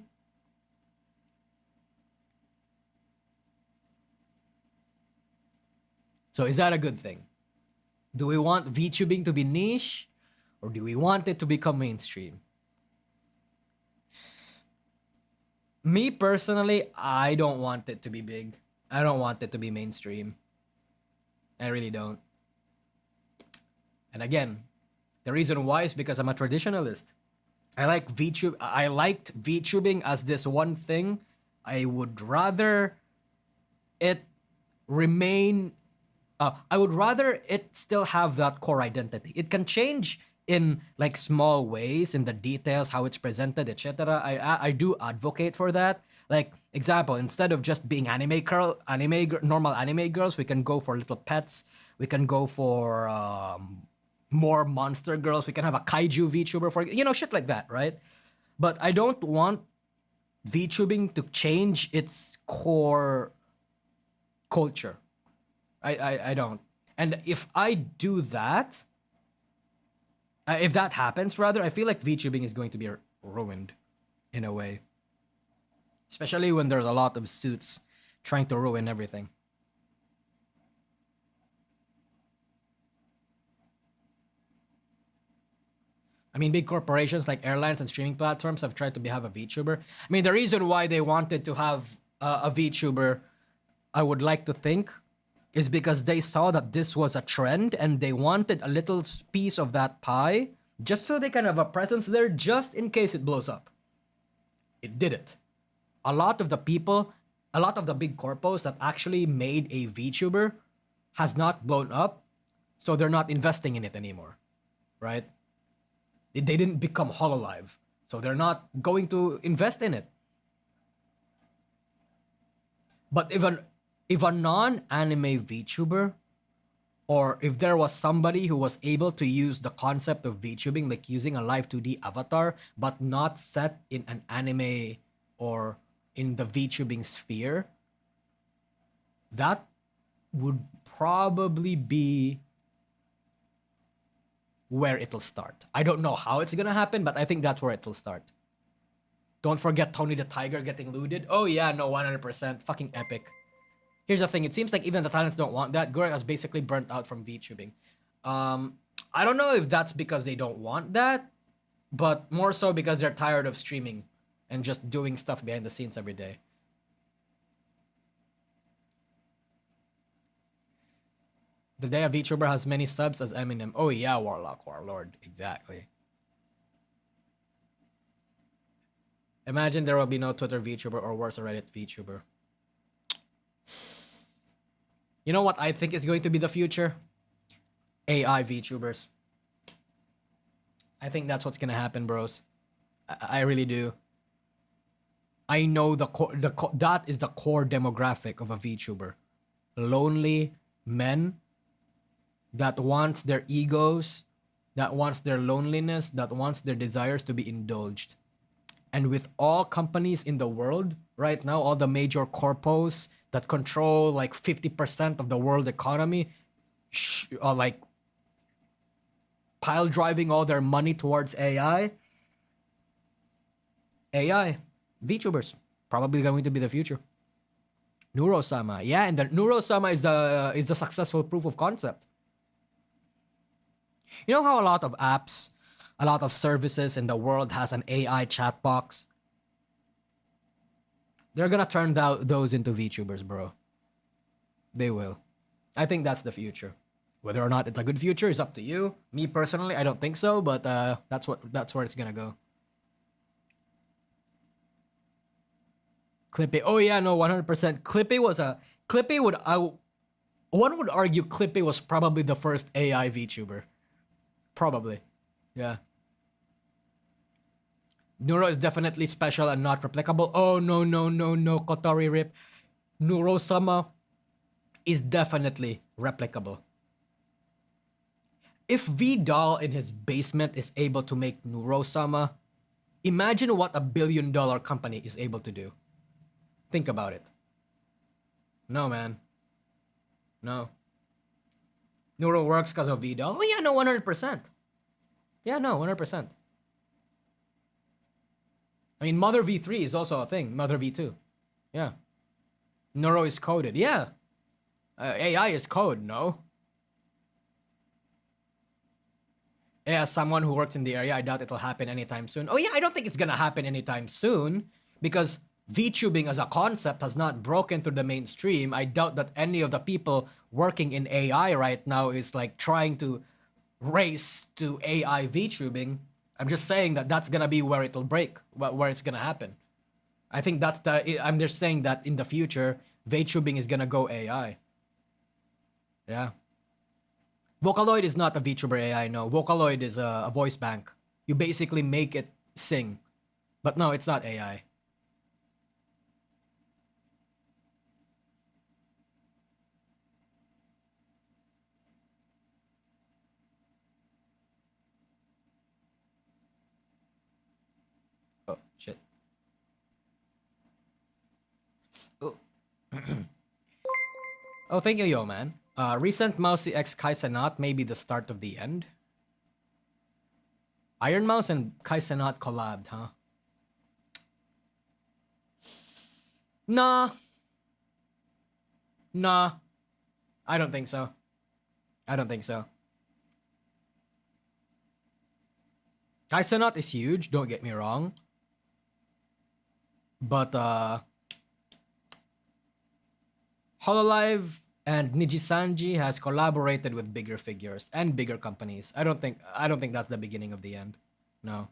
So is that a good thing? Do we want VTubing to be niche, or do we want it to become mainstream? Me personally, I don't want it to be big. I don't want it to be mainstream. I really don't. And again, the reason why is because I'm a traditionalist. I liked VTubing as this one thing. I would rather it remain. I would rather it still have that core identity. It can change in like small ways, in the details, how it's presented, etc. I do advocate for that. Like example, instead of just being normal anime girls, we can go for little pets. We can go for more monster girls. We can have a kaiju VTuber for shit like that, right? But I don't want VTubing to change its core culture. I don't. And if I do that, if that happens, rather, I feel like VTubing is going to be ruined in a way. Especially when there's a lot of suits trying to ruin everything. I mean, big corporations like airlines and streaming platforms have tried to have a VTuber. I mean, the reason why they wanted to have a VTuber, I would like to think, is because they saw that this was a trend and they wanted a little piece of that pie just so they can have a presence there just in case it blows up. It didn't. A lot of the big corpos that actually made a VTuber has not blown up, so they're not investing in it anymore, right? They didn't become Hololive, so they're not going to invest in it. But if a non-anime VTuber, or if there was somebody who was able to use the concept of VTubing, like using a live 2D avatar, but not set in an anime or in the VTubing sphere, that would probably be where it'll start. I don't know how it's gonna happen, but I think that's where it'll start. Don't forget Tony the Tiger getting looted. Oh yeah, no, 100%. Fucking epic. Here's the thing, it seems like even the talents don't want that. Gurek has basically burnt out from VTubing. I don't know if that's because they don't want that, but more so because they're tired of streaming and just doing stuff behind the scenes every day. The day a VTuber has many subs as Eminem. Oh yeah, Warlord, exactly. Imagine there will be no Twitter VTuber, or worse, a Reddit VTuber. You know what I think is going to be the future? AI VTubers. I think that's what's gonna happen, bros. I really do. I know that is the core demographic of a VTuber. Lonely men that wants their egos, that wants their loneliness, that wants their desires to be indulged. And with all companies in the world right now, all the major corpos that control like 50% of the world economy, like pile driving all their money towards AI, VTubers, probably going to be the future. Neurosama, yeah, and the Neurosama is the successful proof of concept. You know how a lot of apps, a lot of services in the world has an AI chat box? They're gonna turn those into VTubers, bro. They will. I think that's the future. Whether or not it's a good future is up to you. Me personally, I don't think so, but that's where it's gonna go. Clippy. Oh yeah, no, 100%. One would argue Clippy was probably the first AI VTuber. Probably. Yeah. Neuro is definitely special and not replicable. Oh, no, Kotori Rip. Neurosama is definitely replicable. If V-Doll in his basement is able to make Neurosama, imagine what a billion-dollar company is able to do. Think about it. No, man. No. Neuro works because of V-Doll. Oh, yeah, no, 100%. Yeah, no, 100%. I mean, Mother V3 is also a thing. Mother V2. Yeah. Neuro is coded. Yeah. AI is code, no? As someone who works in the area, I doubt it'll happen anytime soon. Oh yeah, I don't think it's gonna happen anytime soon because VTubing as a concept has not broken through the mainstream. I doubt that any of the people working in AI right now is like trying to race to AI VTubing. I'm just saying that that's gonna be where it'll break, where it's gonna happen. I think that's I'm just saying that in the future, VTubing is gonna go AI. Yeah. Vocaloid is not a VTuber AI, no. Vocaloid is a voice bank. You basically make it sing. But no, it's not AI. Oh, shit. Oh, oh thank you, yo, man. Recent Mousy X Kaisenat may be the start of the end. Iron Mouse and Kaisenat collabed, huh? Nah. Nah. I don't think so. I don't think so. Kaisenat is huge, don't get me wrong. But Hololive and Nijisanji has collaborated with bigger figures and bigger companies. I don't think that's the beginning of the end. No.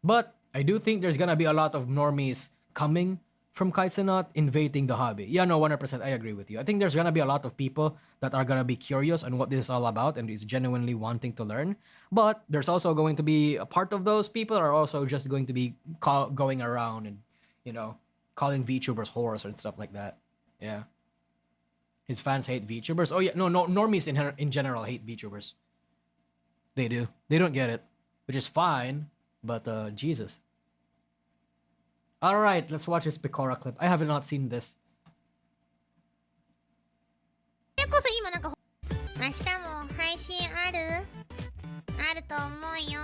But I do think there's gonna be a lot of normies coming from Kaisenat invading the hobby. Yeah, no, 100%, I agree with you. I think there's gonna be a lot of people that are gonna be curious on what this is all about and is genuinely wanting to learn. But there's also going to be a part of those people are also just going to be going around and, you know, calling VTubers whores and stuff like that. Yeah. His fans hate VTubers. Oh yeah, no, normies in general hate VTubers. They do. They don't get it, which is fine. But Jesus. All right, let's watch this Picora clip. I have not seen this. それこそ今なんか明日も配信あると思うよ。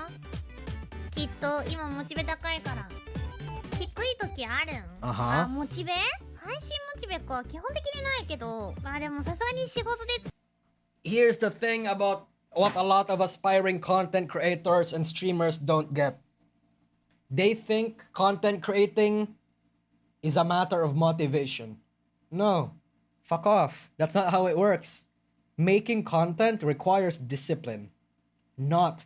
きっと今モチベ高いから低い時あるん。あ、モチベ？配信モチベか基本的にないけど、でもさすがに仕事で。Here's the thing about what a lot of aspiring content creators and streamers don't get. They think content creating is a matter of motivation. No, fuck off. That's not how it works. Making content requires discipline, not.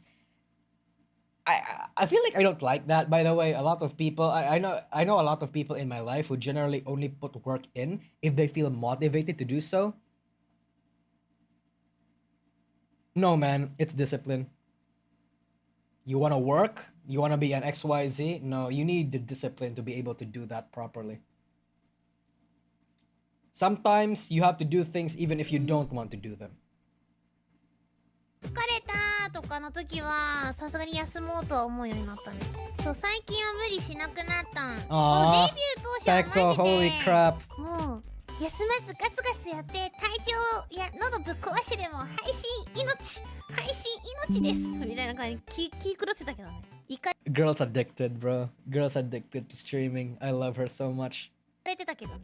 I feel like I don't like that, by the way. A lot of people, I know a lot of people in my life who generally only put work in if they feel motivated to do so. No, man, it's discipline. You want to work? You want to be an XYZ? No, you need the discipline to be able to do that properly. Sometimes you have to do things even if you don't want to do them. 疲れたとかの時はさすがに休もうとは思うようになったね。そう、最近は無理しなくなったん。このデビュー当初はマジで Holy crap. もう休まずガツガツやって体調や喉ぶっ壊してでも配信命ですみたいな感じで気狂ってたけどね。Girl's addicted, bro. Girl's addicted to streaming. I love her so much. れてたけどね。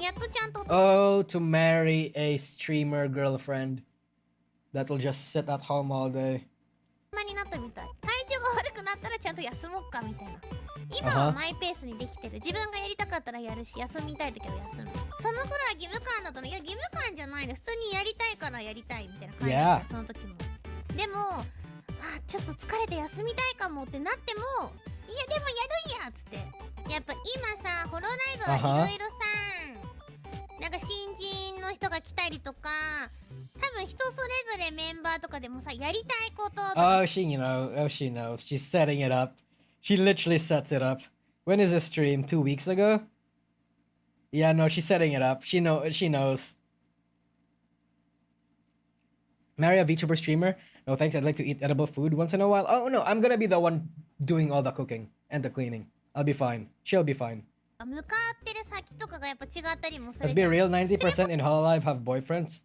やっとちゃんと。Oh, to marry a streamer girlfriend that'll just sit at home all day. そんなになったみたい。体調が悪くなったらちゃんと休もうかみたいな。今はマイペースにできてる。自分がやりたかったらやるし、休みたい時は休む。その頃は義務感だったの。いや義務感じゃないの。普通にやりたいからやりたいみたいな感じだった。その時も。でも、ちょっと疲れて休みたいかもってなっても、いやでもやるんやっつって。やっぱ今さ、ホロライブはいろいろさ、なんか新人の人が来たりとか、多分人それぞれメンバーとかでもさ、やりたいこととか。she knows. She's setting it up. She literally sets it up. When is this stream? 2 weeks ago? Yeah, no, she's setting it up. She knows. Marry a VTuber streamer? No thanks, I'd like to eat edible food once in a while. Oh no, I'm gonna be the one doing all the cooking and the cleaning. I'll be fine. She'll be fine. Let's be real, 90% in Hololive have boyfriends.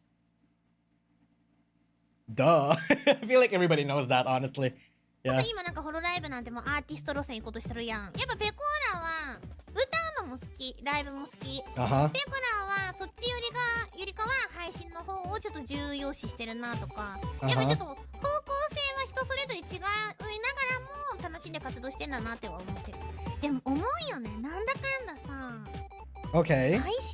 Duh. I feel like everybody knows that, honestly. Yeah. 今なんかホロライブなんてもうアーティスト路線行こうとしてるやん。やっぱペコーラは歌うのも好き、ライブも好き。ペコラはそっちよりかは配信の方をちょっと重要視してるなとか、やっぱちょっと方向性は人それぞれ違いながらも楽しんで活動してんだなっては思ってる。でも思うよね、なんだかんださ、Okay. 配信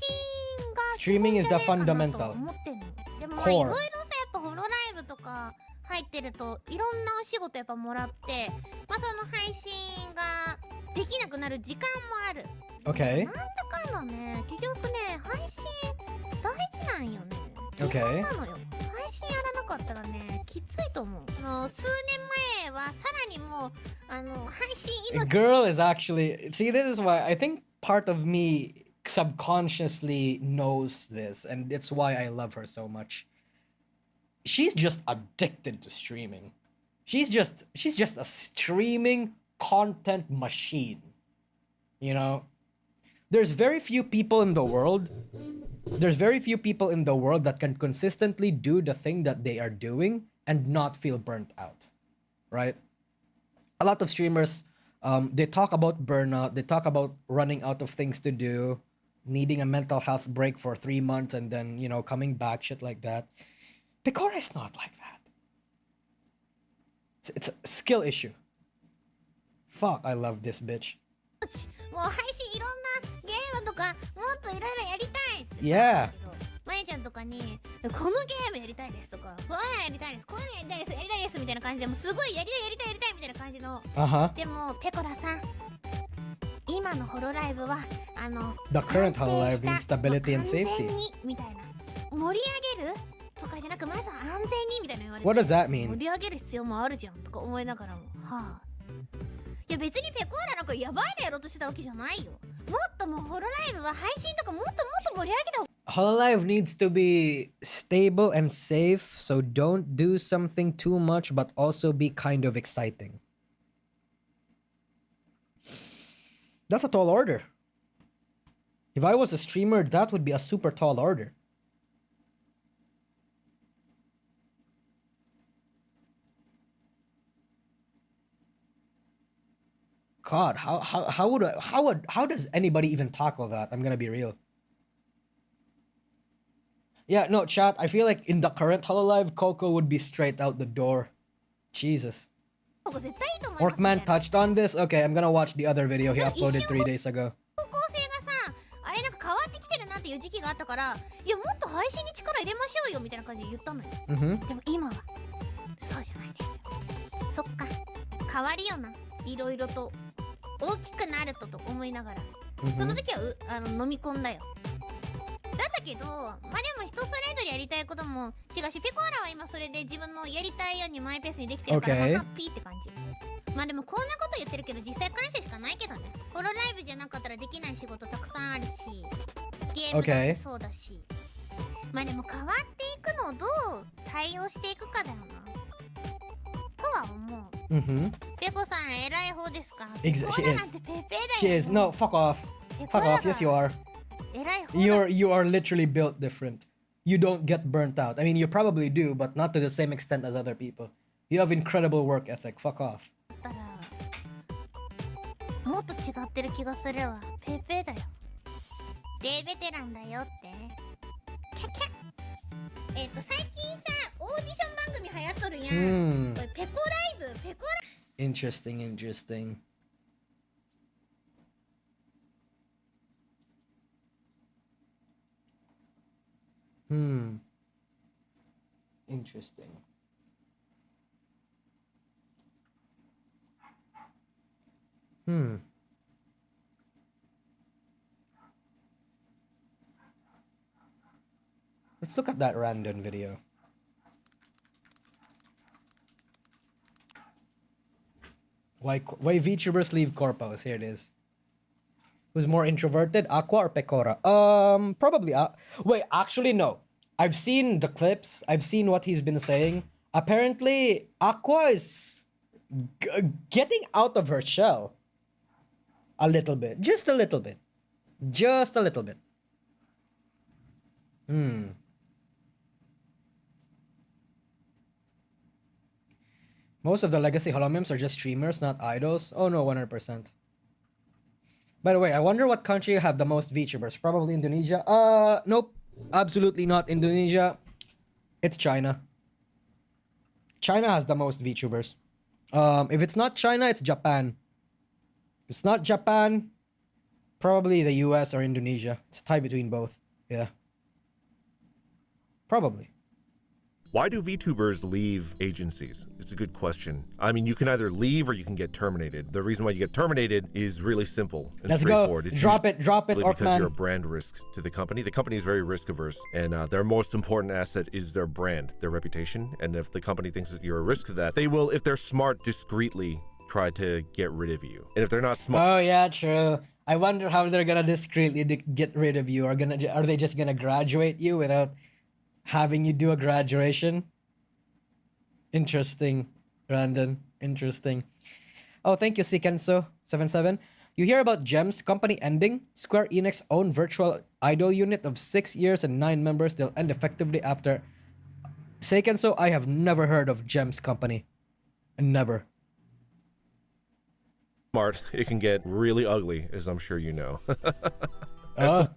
が Streaming is the 基本じゃねえかなと fundamental 思ってんの。でもまあ core いろいろさ、やっぱホロライブとか入ってるといろんなお仕事やっぱもらって、まあその配信ができなくなる時間もある。 Okay. なんだかんだね、結局ね、配信大事なんよね。 Okay. 基本なのよ。配信やらなかったらね、きついと思う。数年前はさらにもう配信命。 Girl is actually, see, this is why I think part of me subconsciously knows this, and it's why I love her so much. She's just addicted to streaming. She's just a streaming content machine. You know, there's very few people in the world that can consistently do the thing that they are doing and not feel burnt out, right? A lot of streamers, they talk about burnout, they talk about running out of things to do, needing a mental health break for 3 months and then, you know, coming back, shit like that. Picora is not like that. It's a skill issue. Fuck, I love this bitch. もう配信いろんなゲームとかもっといろいろやりたいっす。 Yeah. まゆちゃんとかにこのゲームやりたいですとか、こういうのやりたいです、こういうのやりたいです、やりたいですみたいな感じで、もうすごいやりたいみたいな感じの。でもペコラさん、今のホロライブはThe current Hololive needs stability and 安全 safety. にみたいな、盛り上げるとかじゃなく、まずは安全にみたいな言われて、 What does that 盛 mean? り上げる必要もあるじゃんとか思いながらも、はあ、いや別にペコーラなんかやばいのやろうとしてたわけじゃないよ。もっともうホロライブは配信とかもっと盛り上げた方が。 Hololive needs to be stable and safe, so don't do something too much, but also be kind of exciting. That's a tall order. If I was a streamer, that would be a super tall order. God, how does anybody even tackle that? I'm gonna be real. Yeah, no, chat, I feel like in the current Hololive, Coco would be straight out the door. Jesus. 絶対いいと思います。 Orkman touched on this? Okay, I'm gonna watch the other video he uploaded 3 days ago. 方向性がさ、あれなんか変わってきてるなっていう時期があったから、いやもっと配信に力入れましょうよみたいな感じで言ったのよ。でも今はそうじゃないですよ。そっか、変わるよな、いろいろと大きくなると思いながら、その時は飲み込んだよ。だったけど、まあでも人それぞれやりたいことも違うし、ペコーラは今それで自分のやりたいようにマイペースにできてるから、Okay. ハッピーって感じ。まあでもこんなこと言ってるけど実際感謝しかないけどね。ホロライブじゃなかったらできない仕事たくさんあるし、ゲームだってそうだし、まあでも変わっていくのをどう対応していくかだよなとは思う。ペコさん偉い方ですか？ She コーラ is. なんてペペだよ。 She is. No, fuck off. ペ Fuck コーラ off. Yes, you が are. 偉い方だ。You are literally built different. You don't get burnt out. I mean, you probably do, but not to the same extent as other people. You have incredible work ethic. Fuck off. だったらもっと違ってる気がするわ。ペペだよ。デベテランだよって。キャキャ。最近さ、オーディション番組流行っとるやん。これペコライブ、ペコラ。 Interesting, interesting. Interesting. Let's look at that random video. Why VTubers leave Corpos? Here it is. Who's more introverted, Aqua or Pecora? Probably. Wait, actually no. I've seen the clips. I've seen what he's been saying. Apparently, Aqua is getting out of her shell. A little bit. Just a little bit. Just a little bit. Most of the legacy holomims are just streamers, not idols. Oh no, 100%. By the way, I wonder what country have the most VTubers. Probably Indonesia. Nope. Absolutely not Indonesia. It's China. China has the most VTubers. If it's not China, it's Japan. If it's not Japan, probably the US or Indonesia. It's a tie between both. Yeah. Probably. Why do VTubers leave agencies? It's a good question. I mean, you can either leave or you can get terminated. The reason why you get terminated is really simple and Let's straightforward. go. It's Drop it, because Orkman. you're a brand risk to the company. The company is very risk averse, and their most important asset is their brand, their reputation. And if the company thinks that you're a risk to that, they will, if they're smart, discreetly try to get rid of you. And if they're not smart, Oh yeah, true. I wonder how they're gonna discreetly get rid of you. Are they just gonna graduate you without having you do a graduation? Interesting, Brandon. Interesting. Oh, thank you, Sikenso77. You hear about Gems company ending? Square Enix own virtual idol unit of 6 years and 9 members. They'll end effectively after. Sikenso, I have never heard of Gems company. Never. smart, it can get really ugly, as I'm sure you know. Okay.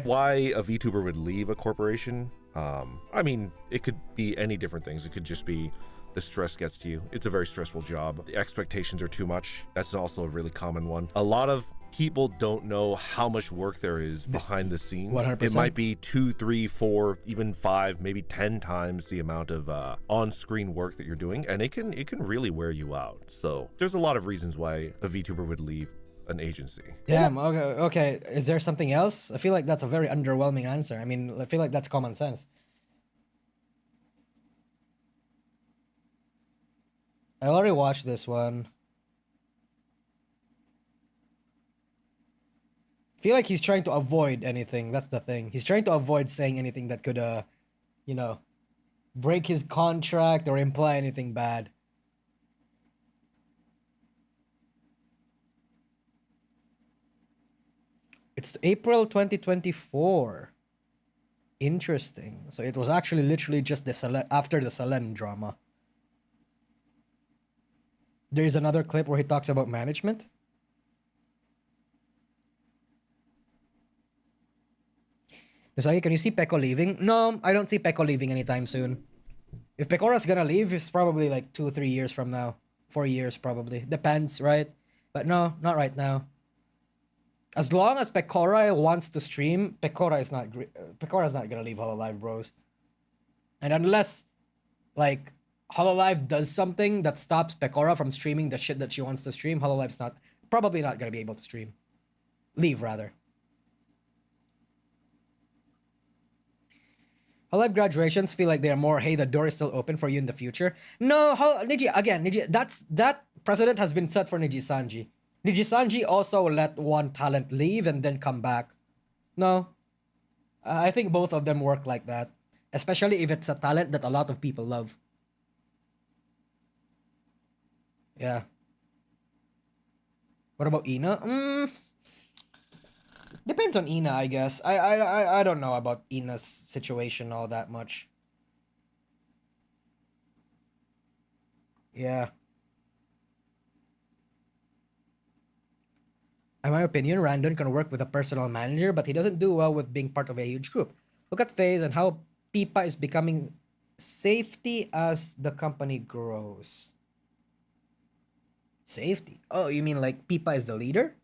Why a VTuber would leave a corporation? I mean, it could be any different things. It could just be the stress gets to you. It's a very stressful job. The expectations are too much. That's also a really common one. A lot of people don't know how much work there is behind the scenes. 100%. It might be 2, 3, 4, even 5, maybe 10 times the amount of on-screen work that you're doing, and it can really wear you out. So there's a lot of reasons why a VTuber would leave an agency. Damn, okay. Is there something else? I feel like that's a very underwhelming answer. I mean, I feel like that's common sense. I already watched this one. I feel like he's trying to avoid anything. That's the thing. He's trying to avoid saying anything that could, you know, break his contract or imply anything bad. It's April 2024. Interesting. So it was actually literally just after the Selen drama. There is another clip where he talks about management. Misaki, can you see Peko leaving? No, I don't see Peko leaving anytime soon. If Pecora's gonna leave, it's probably like 2 or 3 years from now. 4 years probably. Depends, right? But no, not right now. As long as Pecora wants to stream, Pecora's not gonna leave Hololive, bros. And unless, like, Hololive does something that stops Pecora from streaming the shit that she wants to stream, Hololive's probably not gonna be able to stream. Leave, rather. Hololive graduations feel like they're more, hey, the door is still open for you in the future. No, Niji, that precedent has been set for Niji Sanji. Niji Sanji also let one talent leave and then come back. No. I think both of them work like that. Especially if it's a talent that a lot of people love. Yeah. What about Ina? Depends on Ina, I guess. I don't know about Ina's situation all that much. Yeah. In my opinion, Randon can work with a personal manager, but he doesn't do well with being part of a huge group. Look at FaZe and how Pipa is becoming safety as the company grows. Safety? Oh, you mean like Pipa is the leader?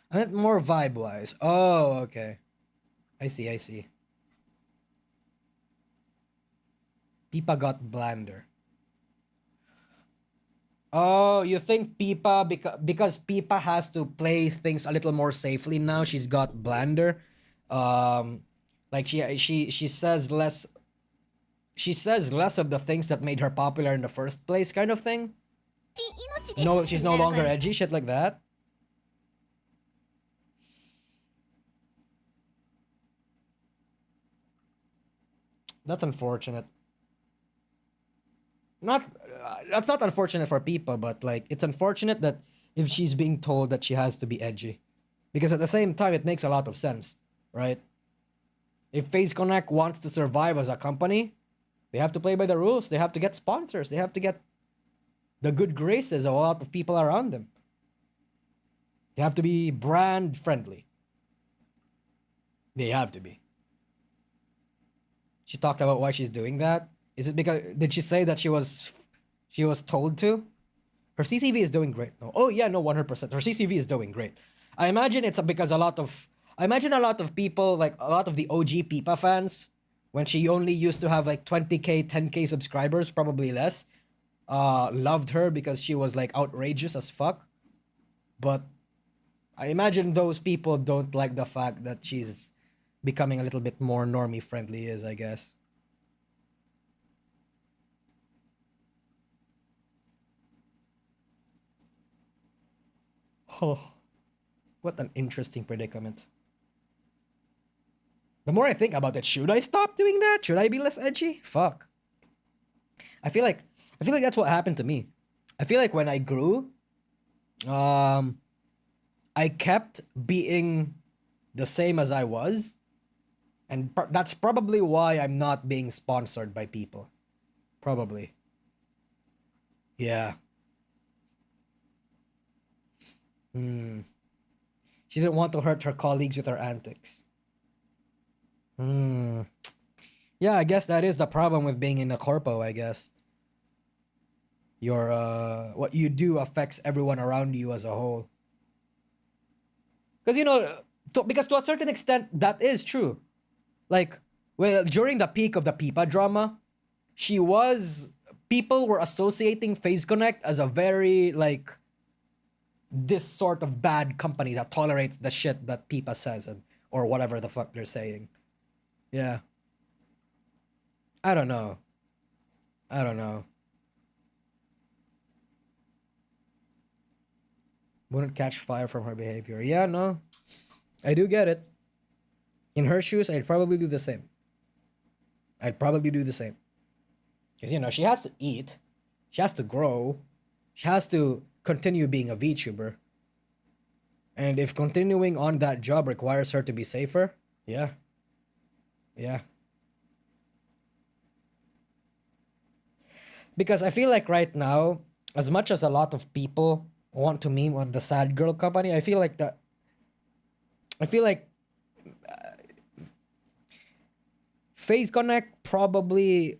I meant more vibe-wise. Oh, okay. I see. Pipa got blander. Oh, you think Pipa, because Pipa has to play things a little more safely now, she's got blander? Like she says less of the things that made her popular in the first place, kind of thing? No, she's no longer edgy, shit like that? That's unfortunate. That's not unfortunate for Pipa, but like it's unfortunate that if she's being told that she has to be edgy, because at the same time it makes a lot of sense, right? If FaZe Connect wants to survive as a company, they have to play by the rules. They have to get sponsors. They have to get the good graces of a lot of people around them. They have to be brand friendly. They have to be. She talked about why she's doing that. Is it because, did she say that she was told to? Her CCV is doing great. No. Oh yeah, no, 100%. Her CCV is doing great. I imagine it's because a lot of people, like a lot of the OG Pipa fans, when she only used to have like 20k, 10k subscribers, probably less, loved her because she was like outrageous as fuck. But I imagine those people don't like the fact that she's becoming a little bit more normie friendly, I guess. Oh, what an interesting predicament. The more I think about it, should I stop doing that? Should I be less edgy? Fuck. I feel like that's what happened to me. I feel like when I grew, I kept being the same as I was. And that's probably why I'm not being sponsored by people. Probably. Yeah. She didn't want to hurt her colleagues with her antics. Yeah, I guess that is the problem with being in a corpo, I guess. Your what you do affects everyone around you as a whole. Because because to a certain extent that is true. Like, well, during the peak of the Pipa drama, people were associating FaZe Connect as a very like this sort of bad company that tolerates the shit that Pipa says or whatever the fuck they're saying. Yeah. I don't know. Wouldn't catch fire from her behavior. Yeah, no. I do get it. In her shoes, I'd probably do the same. Because, she has to eat. She has to grow. She has to continue being a VTuber. And if continuing on that job requires her to be safer, yeah. Because I feel like right now, as much as a lot of people want to meme on the sad girl company, I feel like FaZe Connect probably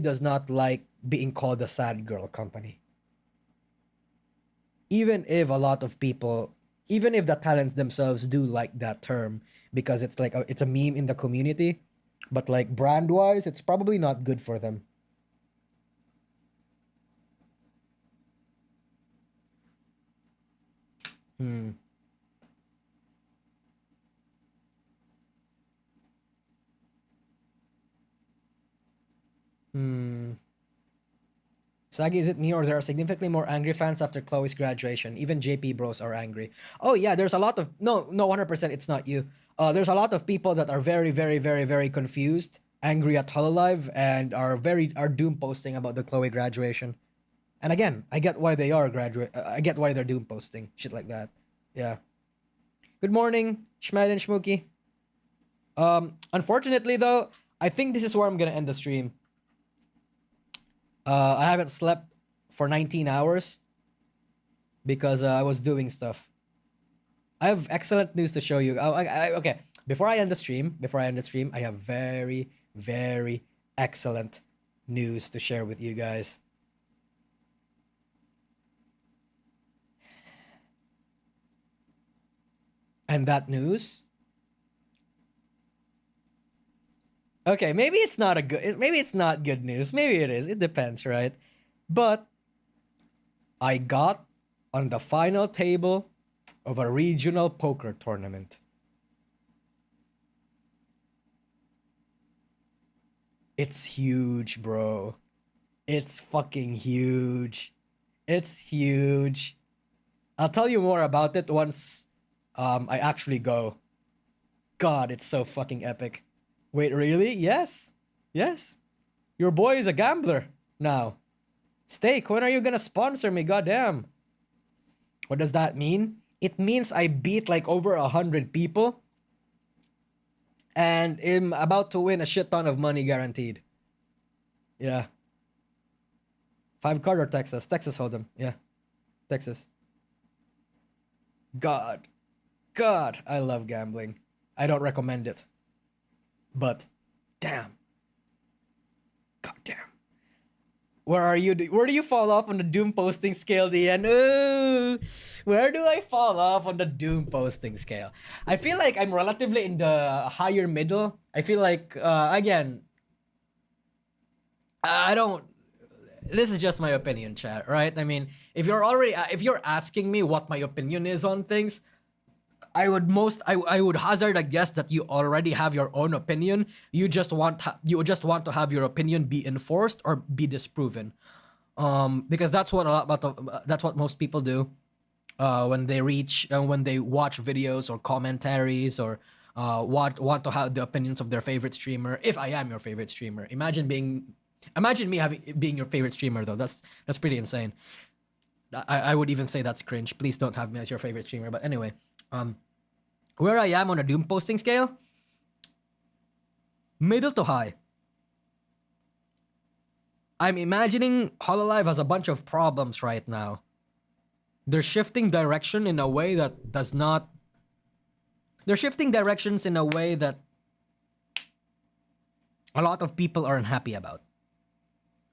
does not like being called a sad girl company. Even if the talents themselves do like that term because it's like it's a meme in the community, but like brand wise, it's probably not good for them. Sagi, is it me or there are significantly more angry fans after Chloe's graduation? Even JP bros are angry. Oh yeah, there's a lot of no 100% it's not you. There's a lot of people that are very, very, very, very confused, angry at Hololive, and are doom posting about the Chloe graduation. And again, I get why they are I get why they're doom posting shit like that. Yeah. Good morning, Schmad and Schmooky. Unfortunately though, I think this is where I'm gonna end the stream. I haven't slept for 19 hours because I was doing stuff. I have excellent news to show you. Okay, before I end the stream, I have very, very excellent news to share with you guys. And that news... Okay, maybe it's not good news. Maybe it is. It depends, right? But I got on the final table of a regional poker tournament. It's huge, bro. It's fucking huge. It's huge. I'll tell you more about it once I actually go. God, it's so fucking epic. Wait, really? Yes. Your boy is a gambler now. Steak, when are you gonna sponsor me? Goddamn. What does that mean? It means I beat like over 100 people. And I'm about to win a shit ton of money guaranteed. Yeah. 5 card or Texas? Texas Hold'em. Yeah. Texas. God, I love gambling. I don't recommend it. But, damn. God damn. Where are you? Where do you fall off on the Doom posting scale, DN? Ooh, where do I fall off on the Doom posting scale? I feel like I'm relatively in the higher middle. I feel like, again, I don't. This is just my opinion, chat, right? I mean, if you're asking me what my opinion is on things, I would hazard a guess that you already have your own opinion. You just want to have your opinion be enforced or be disproven, because that's what most people do, when they watch videos or commentaries or want to have the opinions of their favorite streamer. If I am your favorite streamer, imagine me being your favorite streamer though. That's pretty insane. I would even say that's cringe. Please don't have me as your favorite streamer. But anyway, where I am on a Doom posting scale, middle to high. I'm imagining Hololive has a bunch of problems right now. They're shifting direction in a way that does not. They're shifting directions in a way that a lot of people are unhappy about,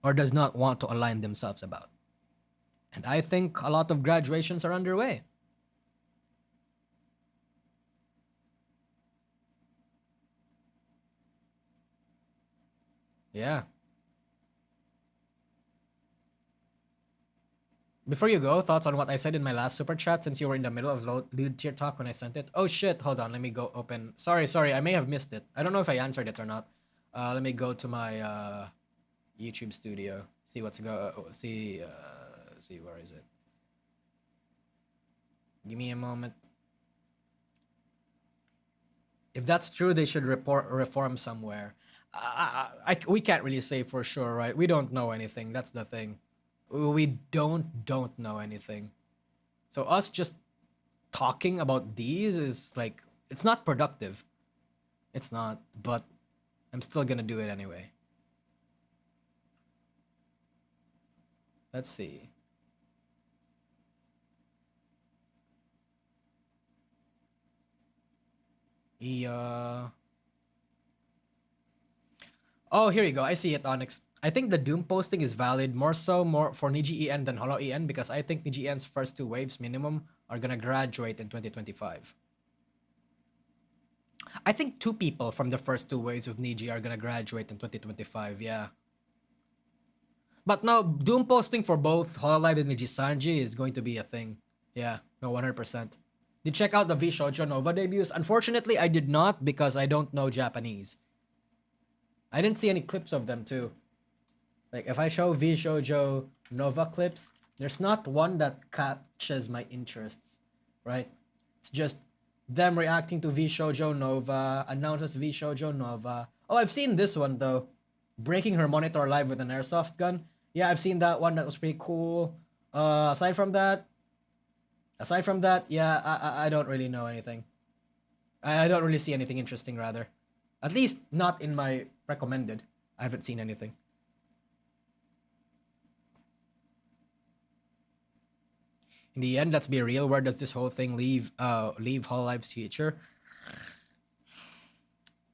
or does not want to align themselves about. And I think a lot of graduations are underway. Yeah. Before you go, thoughts on what I said in my last super chat, since you were in the middle of lead tier talk when I sent it? Oh shit, hold on, let me go open. Sorry, I may have missed it. I don't know if I answered it or not. Let me go to my YouTube studio. See where is it? Give me a moment. If that's true, they should reform somewhere. We can't really say for sure, right? We don't know anything. That's the thing. We don't know anything. So us just talking about these is like, it's not productive. It's not, but I'm still gonna do it anyway. Let's see. Oh, here you go. I see it, Onyx. I think the Doom posting is valid more for Niji EN than Holo EN, because I think Niji EN's first 2 waves minimum are gonna graduate in 2025. I think 2 people from the first 2 waves of Niji are gonna graduate in 2025, yeah. But no, Doom posting for both Hololive and Niji Sanji is going to be a thing. Yeah, no, 100%. Did you check out the V Shoujo Nova debuts? Unfortunately, I did not, because I don't know Japanese. I didn't see any clips of them too. Like, if I show V Shoujo Nova clips, there's not one that catches my interests, right? It's just them reacting to V Shoujo Nova, announces V Shoujo Nova. Oh, I've seen this one though. Breaking her monitor live with an airsoft gun. Yeah, I've seen that one. That was pretty cool. Aside from that, yeah, I don't really know anything. I don't really see anything interesting, rather. At least not in my recommended. I haven't seen anything. In the end, let's be real. Where does this whole thing leave Hololive's future?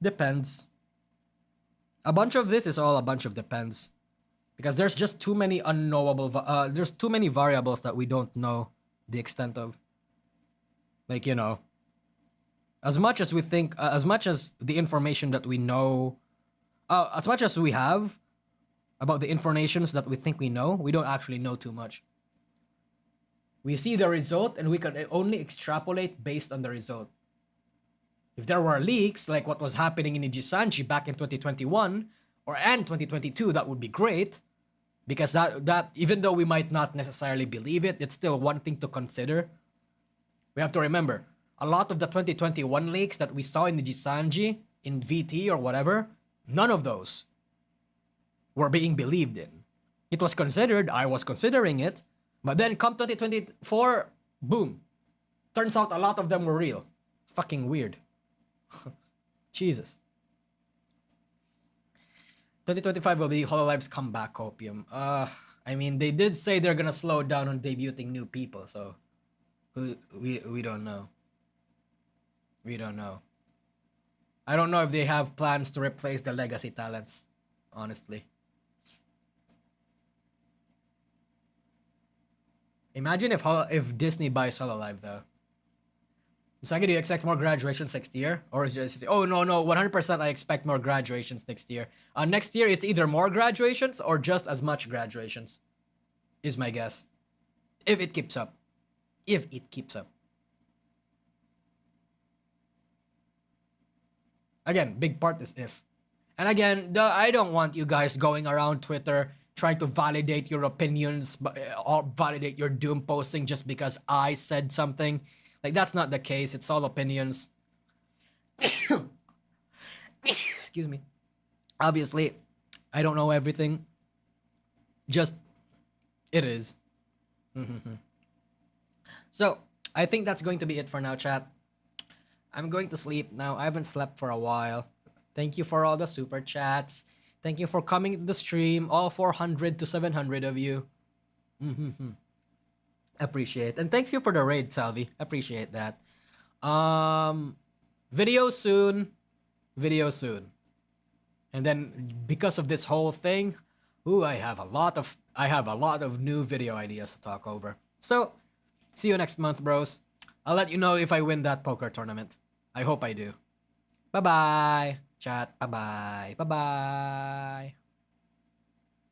Depends. A bunch of this is all a bunch of depends. Because there's just too many unknowable, there's too many variables that we don't know the extent of. Like, you know, as much as we think, as much as the information that we know, as much as we have about the informations that we think we know, we don't actually know too much. We see the result and we can only extrapolate based on the result. If there were leaks, like what was happening in Ijisanji back in 2021 and 2022, that would be great. Because that even though we might not necessarily believe it, it's still one thing to consider. We have to remember, a lot of the 2021 leaks that we saw in Ijisanji, in VT or whatever, none of those were being believed in. It was considered, I was considering it, but then come 2024, boom. Turns out a lot of them were real. Fucking weird. Jesus. 2025 will be Hololive's comeback opium. I mean, they did say they're gonna slow down on debuting new people, so we don't know. We don't know. I don't know if they have plans to replace the legacy talents, honestly. Imagine if Disney buys Hololive though. Misaki, do you expect more graduations next year? Or is just, oh no, 100% I expect more graduations next year. Next year it's either more graduations or just as much graduations, is my guess. If it keeps up. If it keeps up. Again, big part is if. And again, I don't want you guys going around Twitter trying to validate your opinions or validate your doom posting just because I said something. Like, that's not the case. It's all opinions. Excuse me. Obviously, I don't know everything. Just, it is. So, I think that's going to be it for now, chat. I'm going to sleep now. I haven't slept for a while. Thank you for all the super chats. Thank you for coming to the stream. All 400 to 700 of you. Appreciate. And thanks you for the raid, Salvi. Appreciate that. Video soon. Video soon. And then because of this whole thing, I have a lot of new video ideas to talk over. So, see you next month, bros. I'll let you know if I win that poker tournament. I hope I do. Bye-bye, chat. Bye-bye. Bye-bye.